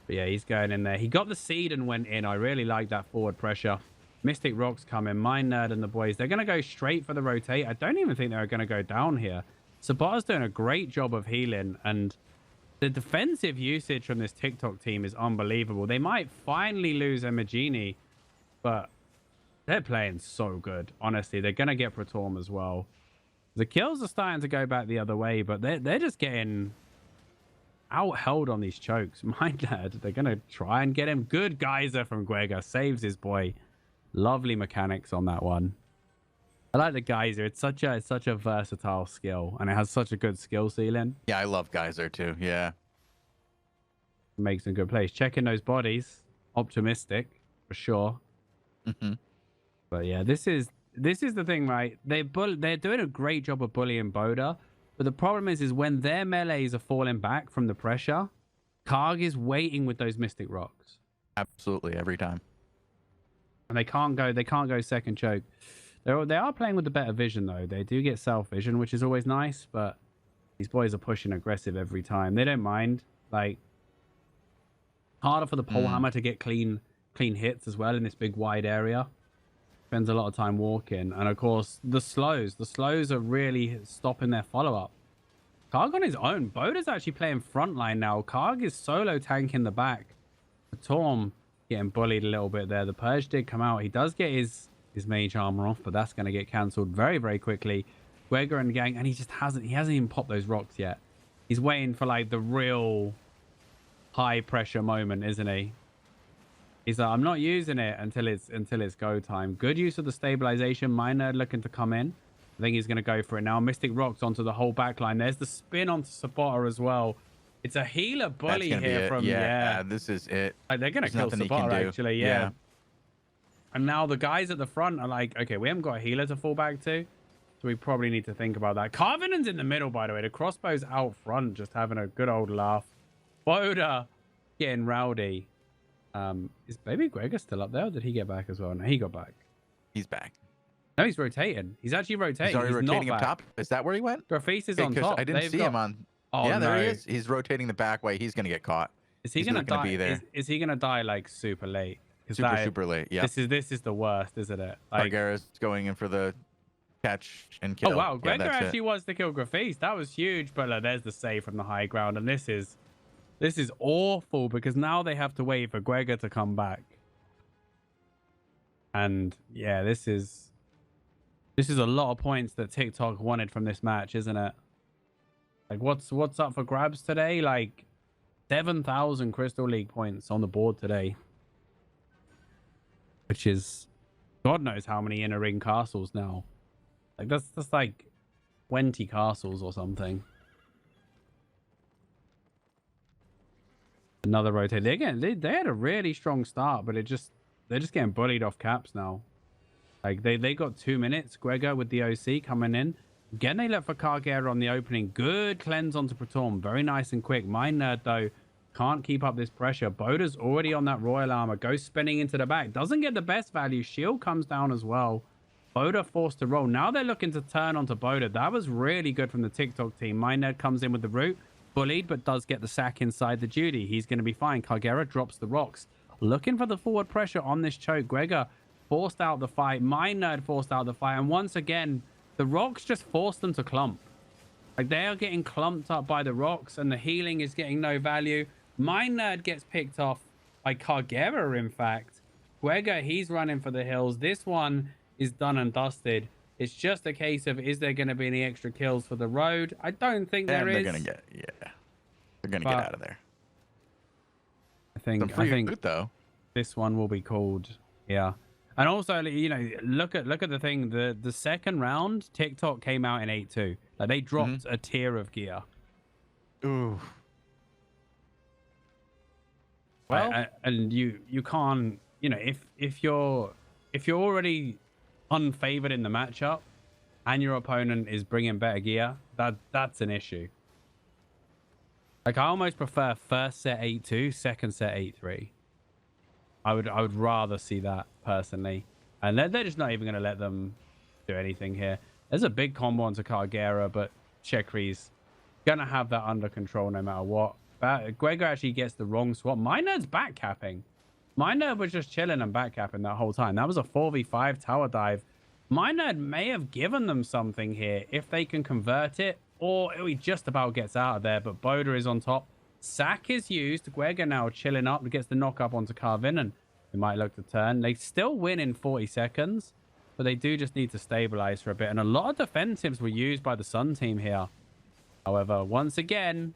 But yeah, he's going in there. He got the seed and went in. I really like that forward pressure. Mystic Rocks coming. Mind Nerd and the boys. They're going to go straight for the rotate. I don't even think they're going to go down here. Sabata's doing a great job of healing. And the defensive usage from this TikTok team is unbelievable. They might finally lose Emigini, but they're playing so good. Honestly, they're going to get Praetorm as well. The kills are starting to go back the other way, but they're just getting out-held on these chokes. Mind that. They're going to try and get him. Good geyser from Gregor. Saves his boy. Lovely mechanics on that one. I like the geyser. It's such a versatile skill, and it has such a good skill ceiling. Yeah, I love Geyser too. Yeah. Makes some good plays. Checking those bodies. Optimistic, for sure. Mm-hmm. But yeah, this is the thing, right? They're doing a great job of bullying Boda, but the problem is when their melees are falling back from the pressure, Karg is waiting with those Mystic Rocks, Absolutely, every time. and they can't go second choke. They are playing with the better vision though. They do get self vision, which is always nice, but these boys are pushing aggressive every time. They don't mind. Like, harder for the pole hammer to get clean hits as well in this big wide area. Spends a lot of time walking, and of course the slows are really stopping their follow-up. Karg on his own. Boda's actually playing frontline now. Karg is solo tanking the back. Torm getting bullied a little bit there. The purge did come out. He does get his mage armor off, but that's going to get cancelled very, very quickly. Gregor and gang, and he hasn't even popped those rocks yet. He's waiting for like the real high pressure moment, isn't he? He's like, I'm not using it until it's go time. Good use of the stabilization. Mind Nerd looking to come in. I think he's going to go for it now. Mystic Rocks onto the whole back line. There's the spin onto Sabata as well. It's a healer bully here from... Yeah, this is it. Like, they're going to kill Sabata, actually, yeah. And now the guys at the front are like, okay, we haven't got a healer to fall back to, so we probably need to think about that. Carvinen's in the middle, by the way. The crossbow's out front, just having a good old laugh. Boda getting rowdy. Is Baby Gregor still up there, or did he get back as well? No, he got back. He's back. No, he's rotating. He's actually rotating. He's already rotating not up back. top. Is that where he went? Grafis is on top. I didn't see him on... Oh, yeah, there no. he is. He's rotating the back way. He's going to get caught. Is he He's going to not gonna die? be there. Is he going to die like super late? Super late. Yeah. This is the worst, isn't it? Like, Targaryen's going in for the catch and kill. oh wow, Yeah, Gregor that's actually wants to kill Grafis. That was huge, but there's the save from the high ground, and this is awful because now they have to wait for Gregor to come back. And yeah, this is a lot of points that TikTok wanted from this match, isn't it? Like, what's up for grabs today? Like 7,000 Crystal League points on the board today, which is God knows how many inner ring castles now. Like that's like 20 castles or something. Another rotate. They had a really strong start, but they're just getting bullied off caps now. Like they got 2 minutes. Gregor with the OC coming in. Again, they look for Kargera on the opening. Good cleanse onto Praetorm. Very nice and quick. Mind Nerd, though, can't keep up this pressure. Boda's already on that Royal Armor. Goes spinning into the back. Doesn't get the best value. Shield comes down as well. Boda forced to roll. Now they're looking to turn onto Boda. That was really good from the TikTok team. Mind Nerd comes in with the root. Bullied, but does get the sack inside the Judy. He's going to be fine. Kargera drops the rocks. Looking for the forward pressure on this choke. Gregor forced out the fight. Mind Nerd forced out the fight. And once again, the rocks just forced them to clump. Like, they are getting clumped up by the rocks, and the healing is getting no value. Mind Nerd gets picked off by Kargera, in fact. Gregor, he's running for the hills. This one is done and dusted. It's just a case of, is there going to be any extra kills for the road? I don't think there is. They're going to get, they're going to get out of there. I think loot, though. this one will be called, yeah. And also, you know, look at the thing. The second round, TikTok came out in 8-2. Like they dropped a tier of gear. Ooh. Well, and you can't, you know, if you're already unfavored in the matchup, and your opponent is bringing better gear, that's an issue. Like I almost prefer first set 8-2, second set 8-3. I would rather see that personally, and they're just not even going to let them do anything here. There's a big combo onto Cargera, but Chekri's gonna have that under control no matter what. Gregor actually gets the wrong swap. My nerd's backcapping. My nerd was just chilling and backcapping that whole time. That was a 4v5 tower dive. My nerd may have given them something here if they can convert it, or he just about gets out of there. But Boda is on top. Sack is used. Gregor now chilling up, gets the knock up onto Carvin, and they might look to turn. They still win in 40 seconds, but they do just need to stabilize for a bit. And a lot of defensives were used by the Sun team here. However, once again,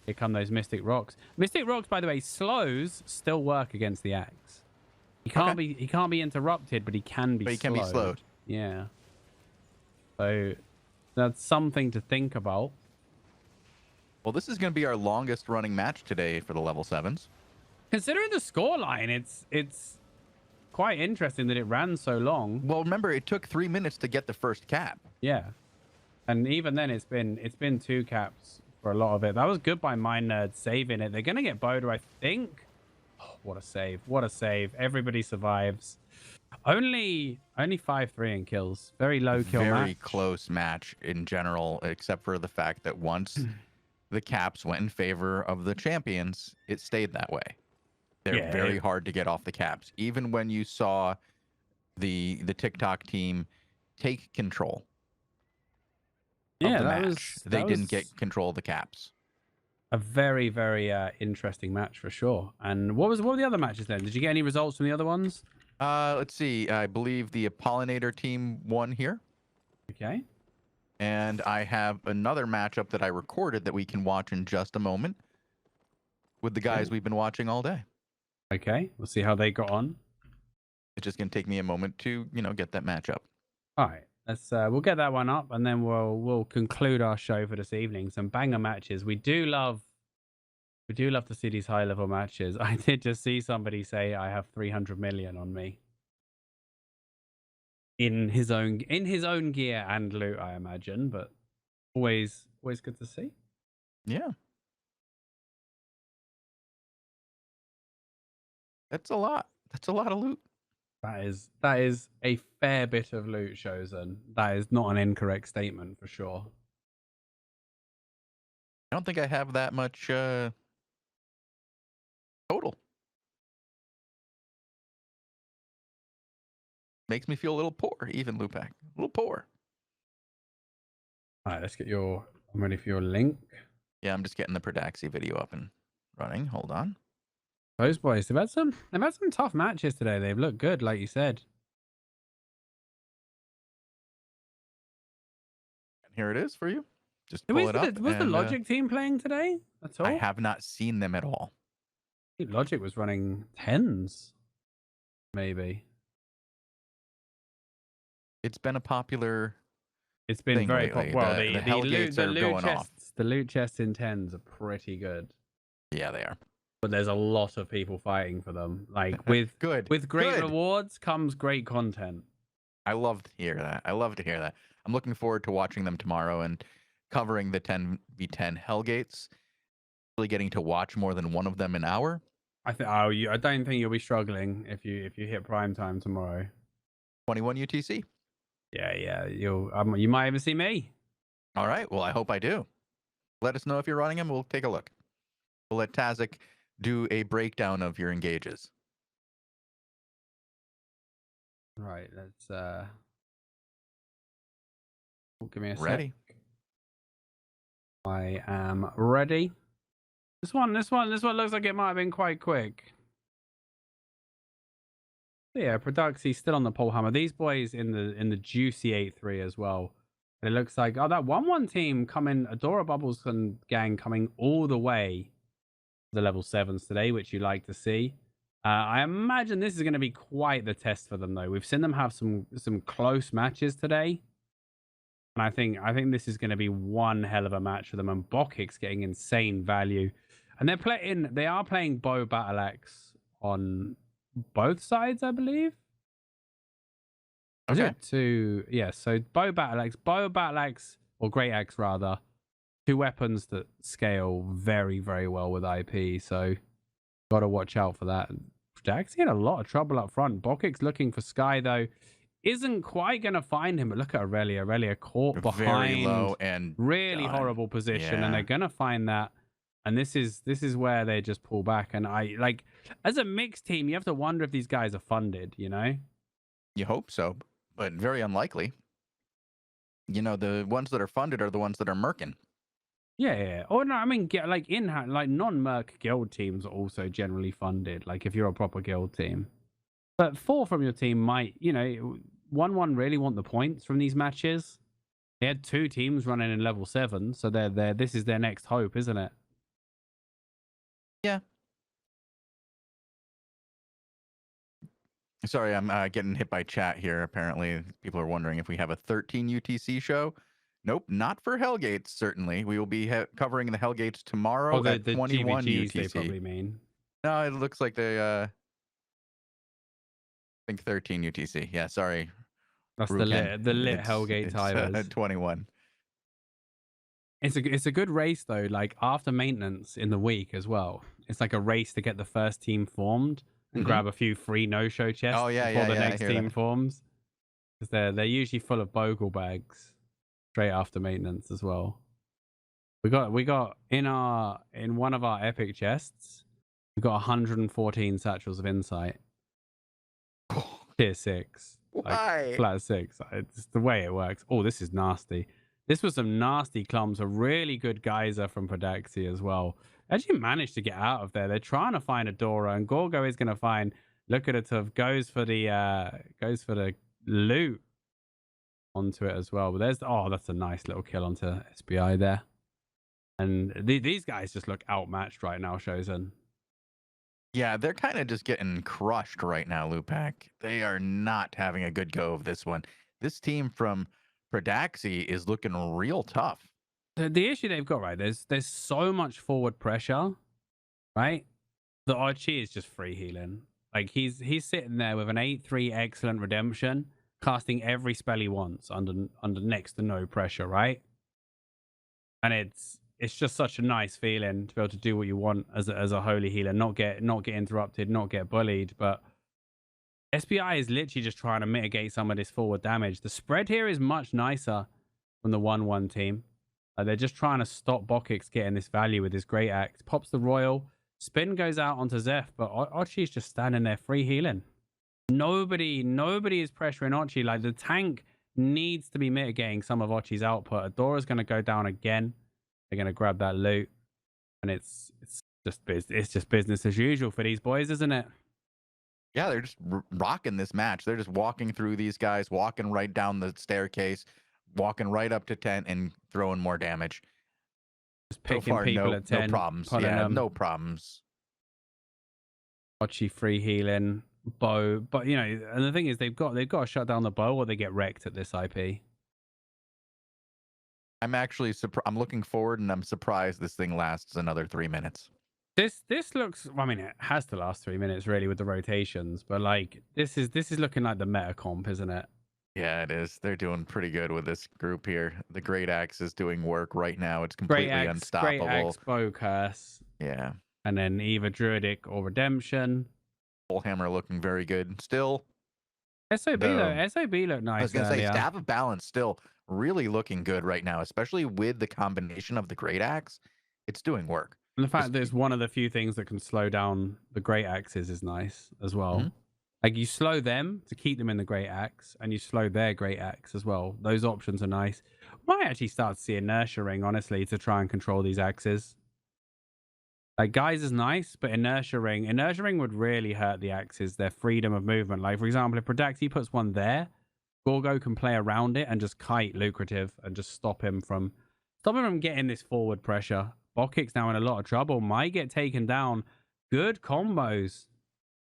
here come those Mystic Rocks. Mystic Rocks, by the way, slows still work against the axe. He can't be interrupted, but he can be slowed. But he can be slowed. Yeah. So that's something to think about. Well, this is going to be our longest running match today for the level 7s. Considering the scoreline, it's quite interesting that it ran so long. Well, remember, it took 3 minutes to get the first cap. Yeah. And even then, it's been 2 caps for a lot of it. That was good by my nerd saving it. They're going to get Boda, I think. Oh, what a save. What a save. Everybody survives. Only 5-3 in kills. Very low kill match. Very close match in general, except for the fact that once the caps went in favor of the champions, it stayed that way. They're very hard to get off the caps. Even when you saw the TikTok team take control of the match, they didn't get control of the caps. A very, very interesting match for sure. And what were the other matches then? Did you get any results from the other ones? Let's see. I believe the Pollinator team won here. Okay. And I have another matchup that I recorded that we can watch in just a moment with the guys we've been watching all day. Okay. We'll see how they got on. It's just going to take me a moment to, get that matchup. All right. Let's we'll get that one up, and then we'll conclude our show for this evening. Some banger matches. We do love to see these high level matches. I did just see somebody say I have 300 million on me in his own gear and loot, I imagine, but always good to see. Yeah. That's a lot. That's a lot of loot. That is a fair bit of loot, Shozen. That is not an incorrect statement for sure. I don't think I have that much total. Makes me feel a little poor, even Lewpac. A little poor. All right, let's get I'm ready for your link. Yeah, I'm just getting the Predaxi video up and running. Hold on. Those boys, they've had some tough matches today. They've looked good, like you said. And here it is for you. Just pull it up. Was the Logic team playing today at all? I have not seen them at all. I think Logic was running 10s, maybe. It's been a popular. It's been very popular. Well, the Hellgates are going off. The loot chests in 10s are pretty good. Yeah, they are. But there's a lot of people fighting for them. Like with great rewards comes great content. I love to hear that. I'm looking forward to watching them tomorrow and covering the 10v10 Hellgates. Really getting to watch more than one of them an hour. I don't think you'll be struggling if you hit prime time tomorrow. 21 UTC. Yeah. You might even see me. All right. Well, I hope I do. Let us know if you're running them. We'll take a look. We'll let Tazik do a breakdown of your engages. Right. Let's give me a ready. Sec. I am ready. This one looks like it might have been quite quick. Yeah, Predaxi's still on the pole hammer. These boys in the juicy 8-3 as well. It looks like that 1-1 team coming, Adora Bubbles and gang coming all the way to the level 7s today, which you like to see. I imagine this is going to be quite the test for them, though. We've seen them have some close matches today, and I think this is going to be one hell of a match for them. And Bokik's getting insane value, and they are playing Bow Battle Axe on both sides, I believe. Okay. So Bow Battle Axe, or Great Axe rather, two weapons that scale very, very well with IP. So got to watch out for that. Daxi had a lot of trouble up front. Bokik's looking for Sky, though. Isn't quite going to find him, but look at Aurelia. Aurelia caught behind. Very low and really done. horrible position, Yeah. and they're going to find that. And this is where they just pull back. And I like, as a mixed team, you have to wonder if these guys are funded, you know? You hope so, but very unlikely. You know, the ones that are funded are the ones that are merkin. Yeah. Or no, I mean, like non-merc guild teams are also generally funded. Like if you're a proper guild team, but 4 from your team might, 1-1 really want the points from these matches. They had 2 teams running in level 7, so they're this is their next hope, isn't it? Yeah. Sorry, I'm getting hit by chat here. Apparently, people are wondering if we have a 13 UTC show. Nope, not for Hellgates, certainly. We will be covering the Hellgates tomorrow at 21 GVGs UTC. they probably mean. No, it looks like they, I think 13 UTC. Yeah, sorry. That's Ruken. the lit Hellgate timers. 21. It's a good race, though, like after maintenance in the week as well. It's like a race to get the first team formed and grab a few free no-show chests before the next team forms. Because they're usually full of Bogul bags straight after maintenance as well. We got in one of our epic chests, we got 114 satchels of insight. Tier 6. Why? Flat 6. It's the way it works. Oh, this is nasty. This was some nasty clumps. A really good geyser from Podaxi as well. Actually managed to get out of there. They're trying to find a Dora, and Gorgo is going to find. Look at it. Goes for the loot onto it as well. But that's a nice little kill onto SBI there. And these guys just look outmatched right now, Shozen. Yeah, they're kind of just getting crushed right now, Lewpac. They are not having a good go of this one. This team from Podaxi is looking real tough. The issue they've got, right, there's so much forward pressure, right? The Archie is just free healing. Like he's sitting there with an 8-3 excellent redemption, casting every spell he wants under next to no pressure, right? And it's just such a nice feeling to be able to do what you want as a holy healer, not get interrupted, not get bullied. But SBI is literally just trying to mitigate some of this forward damage. The spread here is much nicer from the 1-1 team. They're just trying to stop Bokix getting this value with his great axe. Pops the royal, spin goes out onto Zeph, but Ochi's just standing there free healing. Nobody is pressuring Ochi. Like the tank needs to be mitigating some of Ochi's output. Adora's going to go down again. They're going to grab that loot, and it's just business as usual for these boys, isn't it? Yeah, they're just rocking this match. They're just walking through these guys, walking right down the staircase, walking right up to 10 and throwing more damage. Just picking people at 10. No problems. Yeah, no problems. Ochi free healing, bow, but and the thing is they've got to shut down the bow or they get wrecked at this IP. I'm actually I'm looking forward, and I'm surprised this thing lasts another 3 minutes. This looks, I mean, it has to last 3 minutes really with the rotations, but like this is looking like the meta comp, isn't it? Yeah, it is. They're doing pretty good with this group here. The Great Axe is doing work right now. It's completely unstoppable. Great Axe, bow curse. Yeah. And then either Druidic or Redemption. Full Hammer looking very good still. SOB looked nice. I was gonna say Staff of Balance still really looking good right now, especially with the combination of the Great Axe. It's doing work. And the fact that it's one of the few things that can slow down the Great Axes is nice as well. Mm-hmm. Like you slow them to keep them in the Great Axe, and you slow their Great Axe as well. Those options are nice. Might actually start to see a Inertia Ring, honestly, to try and control these axes. Like Guys is nice, but Inertia Ring would really hurt the axes, their freedom of movement. Like for example, if Prodaxi puts one there, Gorgo can play around it and just kite Lucrative and just stop him from getting this forward pressure. Bokik's now in a lot of trouble. Might get taken down. Good combos.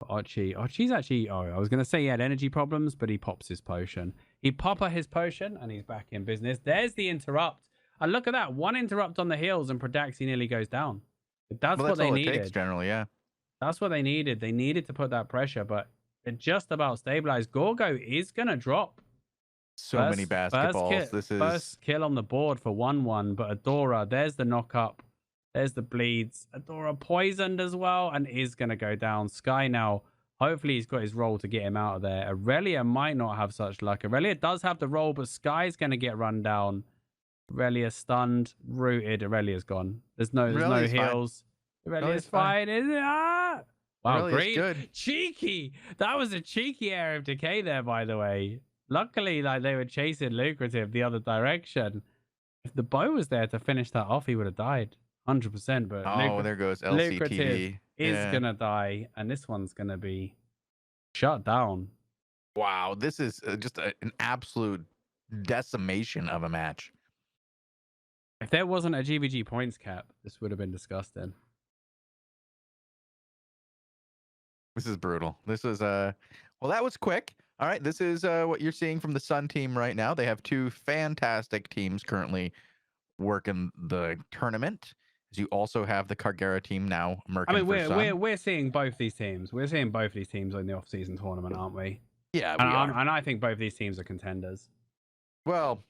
Archie's actually. Oh, I was gonna say he had energy problems, but he pops his potion. He popper his potion, and he's back in business. There's the interrupt, and look at that. One interrupt on the heels, and Prodaxi nearly goes down. That's what they all needed. It takes generally, yeah. That's what they needed. They needed to put that pressure, but it just about stabilized. Gorgo is gonna drop. So many basketballs. This is first kill on the board for 1-1, but Adora, there's the knock up. There's the bleeds. Adora poisoned as well and is going to go down. Sky now, hopefully he's got his roll to get him out of there. Aurelia might not have such luck. Aurelia does have the roll, but Sky's going to get run down. Aurelia stunned, rooted. Aurelia's gone. There's no heals. Aurelia's fine. Is it? Ah! Wow, great. Good. Cheeky. That was a cheeky area of decay there, by the way. Luckily, like they were chasing Lucrative the other direction. If the bow was there to finish that off, he would have died. 100%, but there goes LCTV. Is gonna die, and this one's gonna be shut down. Wow, this is just an absolute decimation of a match. If there wasn't a GVG points cap, this would have been disgusting. This is brutal. This is well, that was quick. All right, this is what you're seeing from the Sun team right now. They have two fantastic teams currently working the tournament. You also have the Cargera team now. We're seeing both these teams. We're seeing both these teams in the off-season tournament, aren't we? Yeah, and I think both these teams are contenders. Well,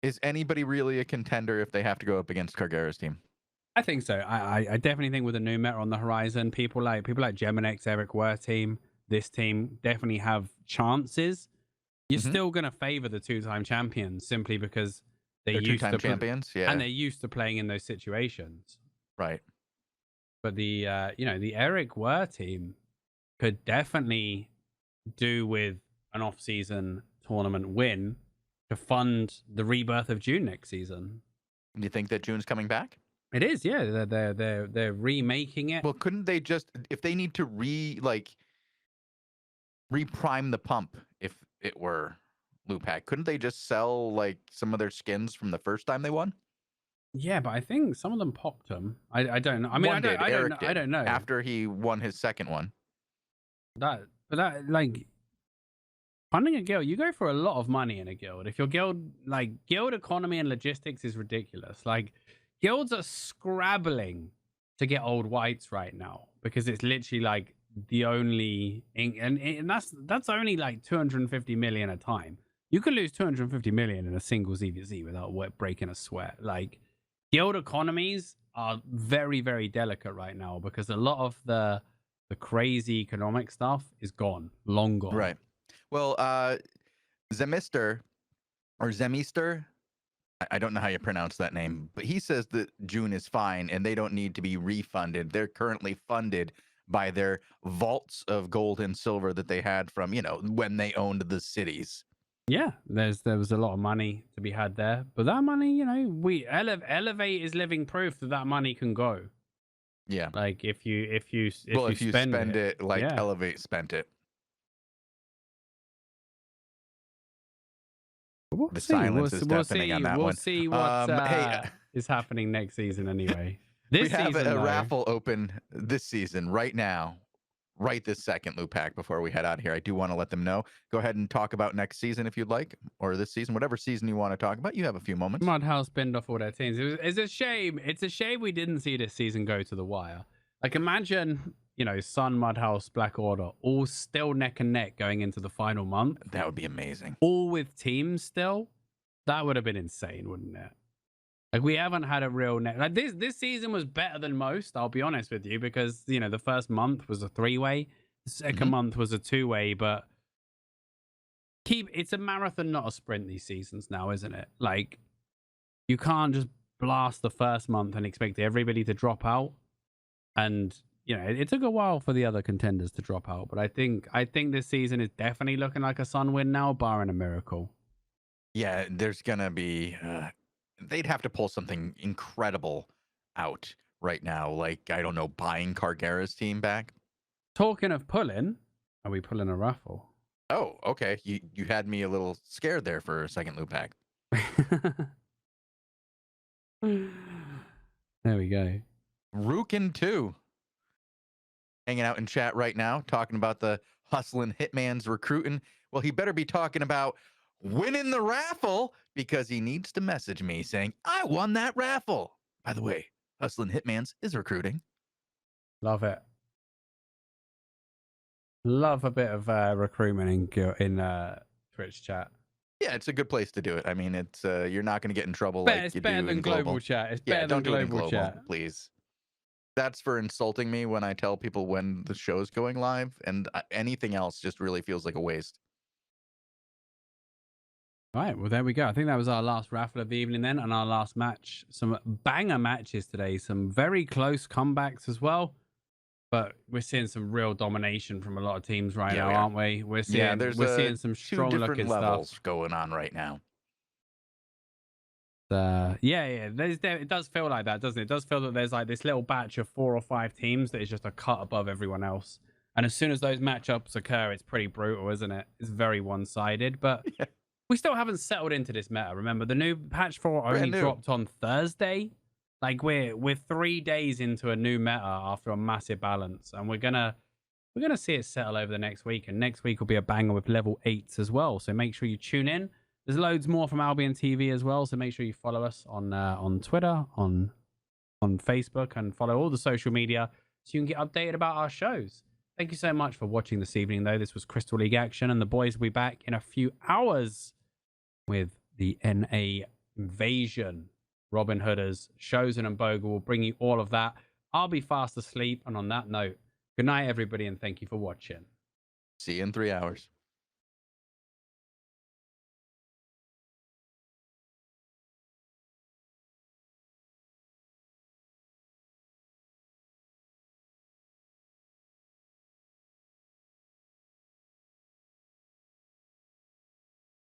is anybody really a contender if they have to go up against Cargera's team? I think so. I definitely think with a new meta on the horizon, people like Geminex, Eric Ware team, this team definitely have chances. You're still gonna favor the two-time champions simply because they're used to champions, yeah, and they're used to playing in those situations, right? But the the Eric Ware team could definitely do with an off-season tournament win to fund the rebirth of June next season. Do you think that June's coming back? It is, yeah. They're remaking it. Well, couldn't they just, if they need to reprime the pump, if it were Lewpac, couldn't they just sell like some of their skins from the first time they won? Yeah, but I think some of them popped them. I don't know. I mean, I don't know. After he won his second one. But like funding a guild, you go for a lot of money in a guild. If your guild, like guild economy and logistics is ridiculous. Like guilds are scrabbling to get old whites right now because it's literally like the only, and that's only like 250 million a time. You could lose 250 million in a single ZVZ without breaking a sweat. Like guild economies are very, very delicate right now because a lot of the crazy economic stuff is gone, long gone. Right. Well, Zemister, I don't know how you pronounce that name, but he says that June is fine and they don't need to be refunded. They're currently funded by their vaults of gold and silver that they had from, when they owned the cities. Yeah, there was a lot of money to be had there, but that money, we Elevate is living proof that money can go. Yeah, like if you spend it like Elevate spent it. The silence is deafening on that one. We'll see what is happening next season anyway. We have a raffle open this season right now, right this second, Lewpac, before we head out of here. I do want to let them know. Go ahead and talk about next season if you'd like, or this season, whatever season you want to talk about. You have a few moments. Mudhouse binned off all their teams. It's a shame. It's a shame we didn't see this season go to the wire. Like imagine, Sun, Mudhouse, Black Order, all still neck and neck going into the final month. That would be amazing. All with teams still. That would have been insane, wouldn't it? Like we haven't had a real like this season was better than most, I'll be honest with you, because the first month was a 3-way, the second month was a 2-way, but it's a marathon, not a sprint these seasons now, isn't it? Like you can't just blast the first month and expect everybody to drop out. And it took a while for the other contenders to drop out, but I think this season is definitely looking like a Sun win now, barring a miracle. Yeah, there's gonna be they'd have to pull something incredible out right now, like I don't know, buying Cargera's team back. Talking of pulling, are we pulling a raffle? Oh, okay. You had me a little scared there for a second, Lewpac. There we go. Rukin 2. hanging out in chat right now, talking about the hustling hitman's recruiting. Well, he better be talking about winning the raffle because he needs to message me saying, I won that raffle. By the way, hustling hitman's is recruiting. Love it. Love a bit of recruitment in Twitch chat. Yeah, it's a good place to do it. I mean, it's you're not going to get in trouble Bet like it's you better do than in global chat. It's Yeah, better don't than do it in global global, chat. please. That's for insulting me when I tell people when the show's going live, and anything else just really feels like a waste. All right, well, there we go. I think that was our last raffle of the evening then, and our last match. Some banger matches today. Some very close comebacks as well. But we're seeing some real domination from a lot of teams right now, aren't we? We're seeing, we're seeing some strong two different looking levels stuff going on right now. Yeah. It does feel like that, doesn't it? It does feel that there's like this little batch of 4 or 5 teams that is just a cut above everyone else. And as soon as those matchups occur, it's pretty brutal, isn't it? It's very one-sided. But Yeah. we still haven't settled into this meta. Remember, the new patch 4 only dropped on Thursday. Like we're 3 days into a new meta after a massive balance, and we're gonna see it settle over the next week. And next week will be a banger with level 8s as well. So make sure you tune in. There's loads more from AlbionTV as well. So make sure you follow us on Twitter, on Facebook, and follow all the social media so you can get updated about our shows. Thank you so much for watching this evening, though. This was Crystal League Action, and the boys will be back in a few hours with the NA Invasion. Robin Hooders, Shozen, and Bogul will bring you all of that. I'll be fast asleep. And on that note, good night, everybody, and thank you for watching. See you in 3 hours.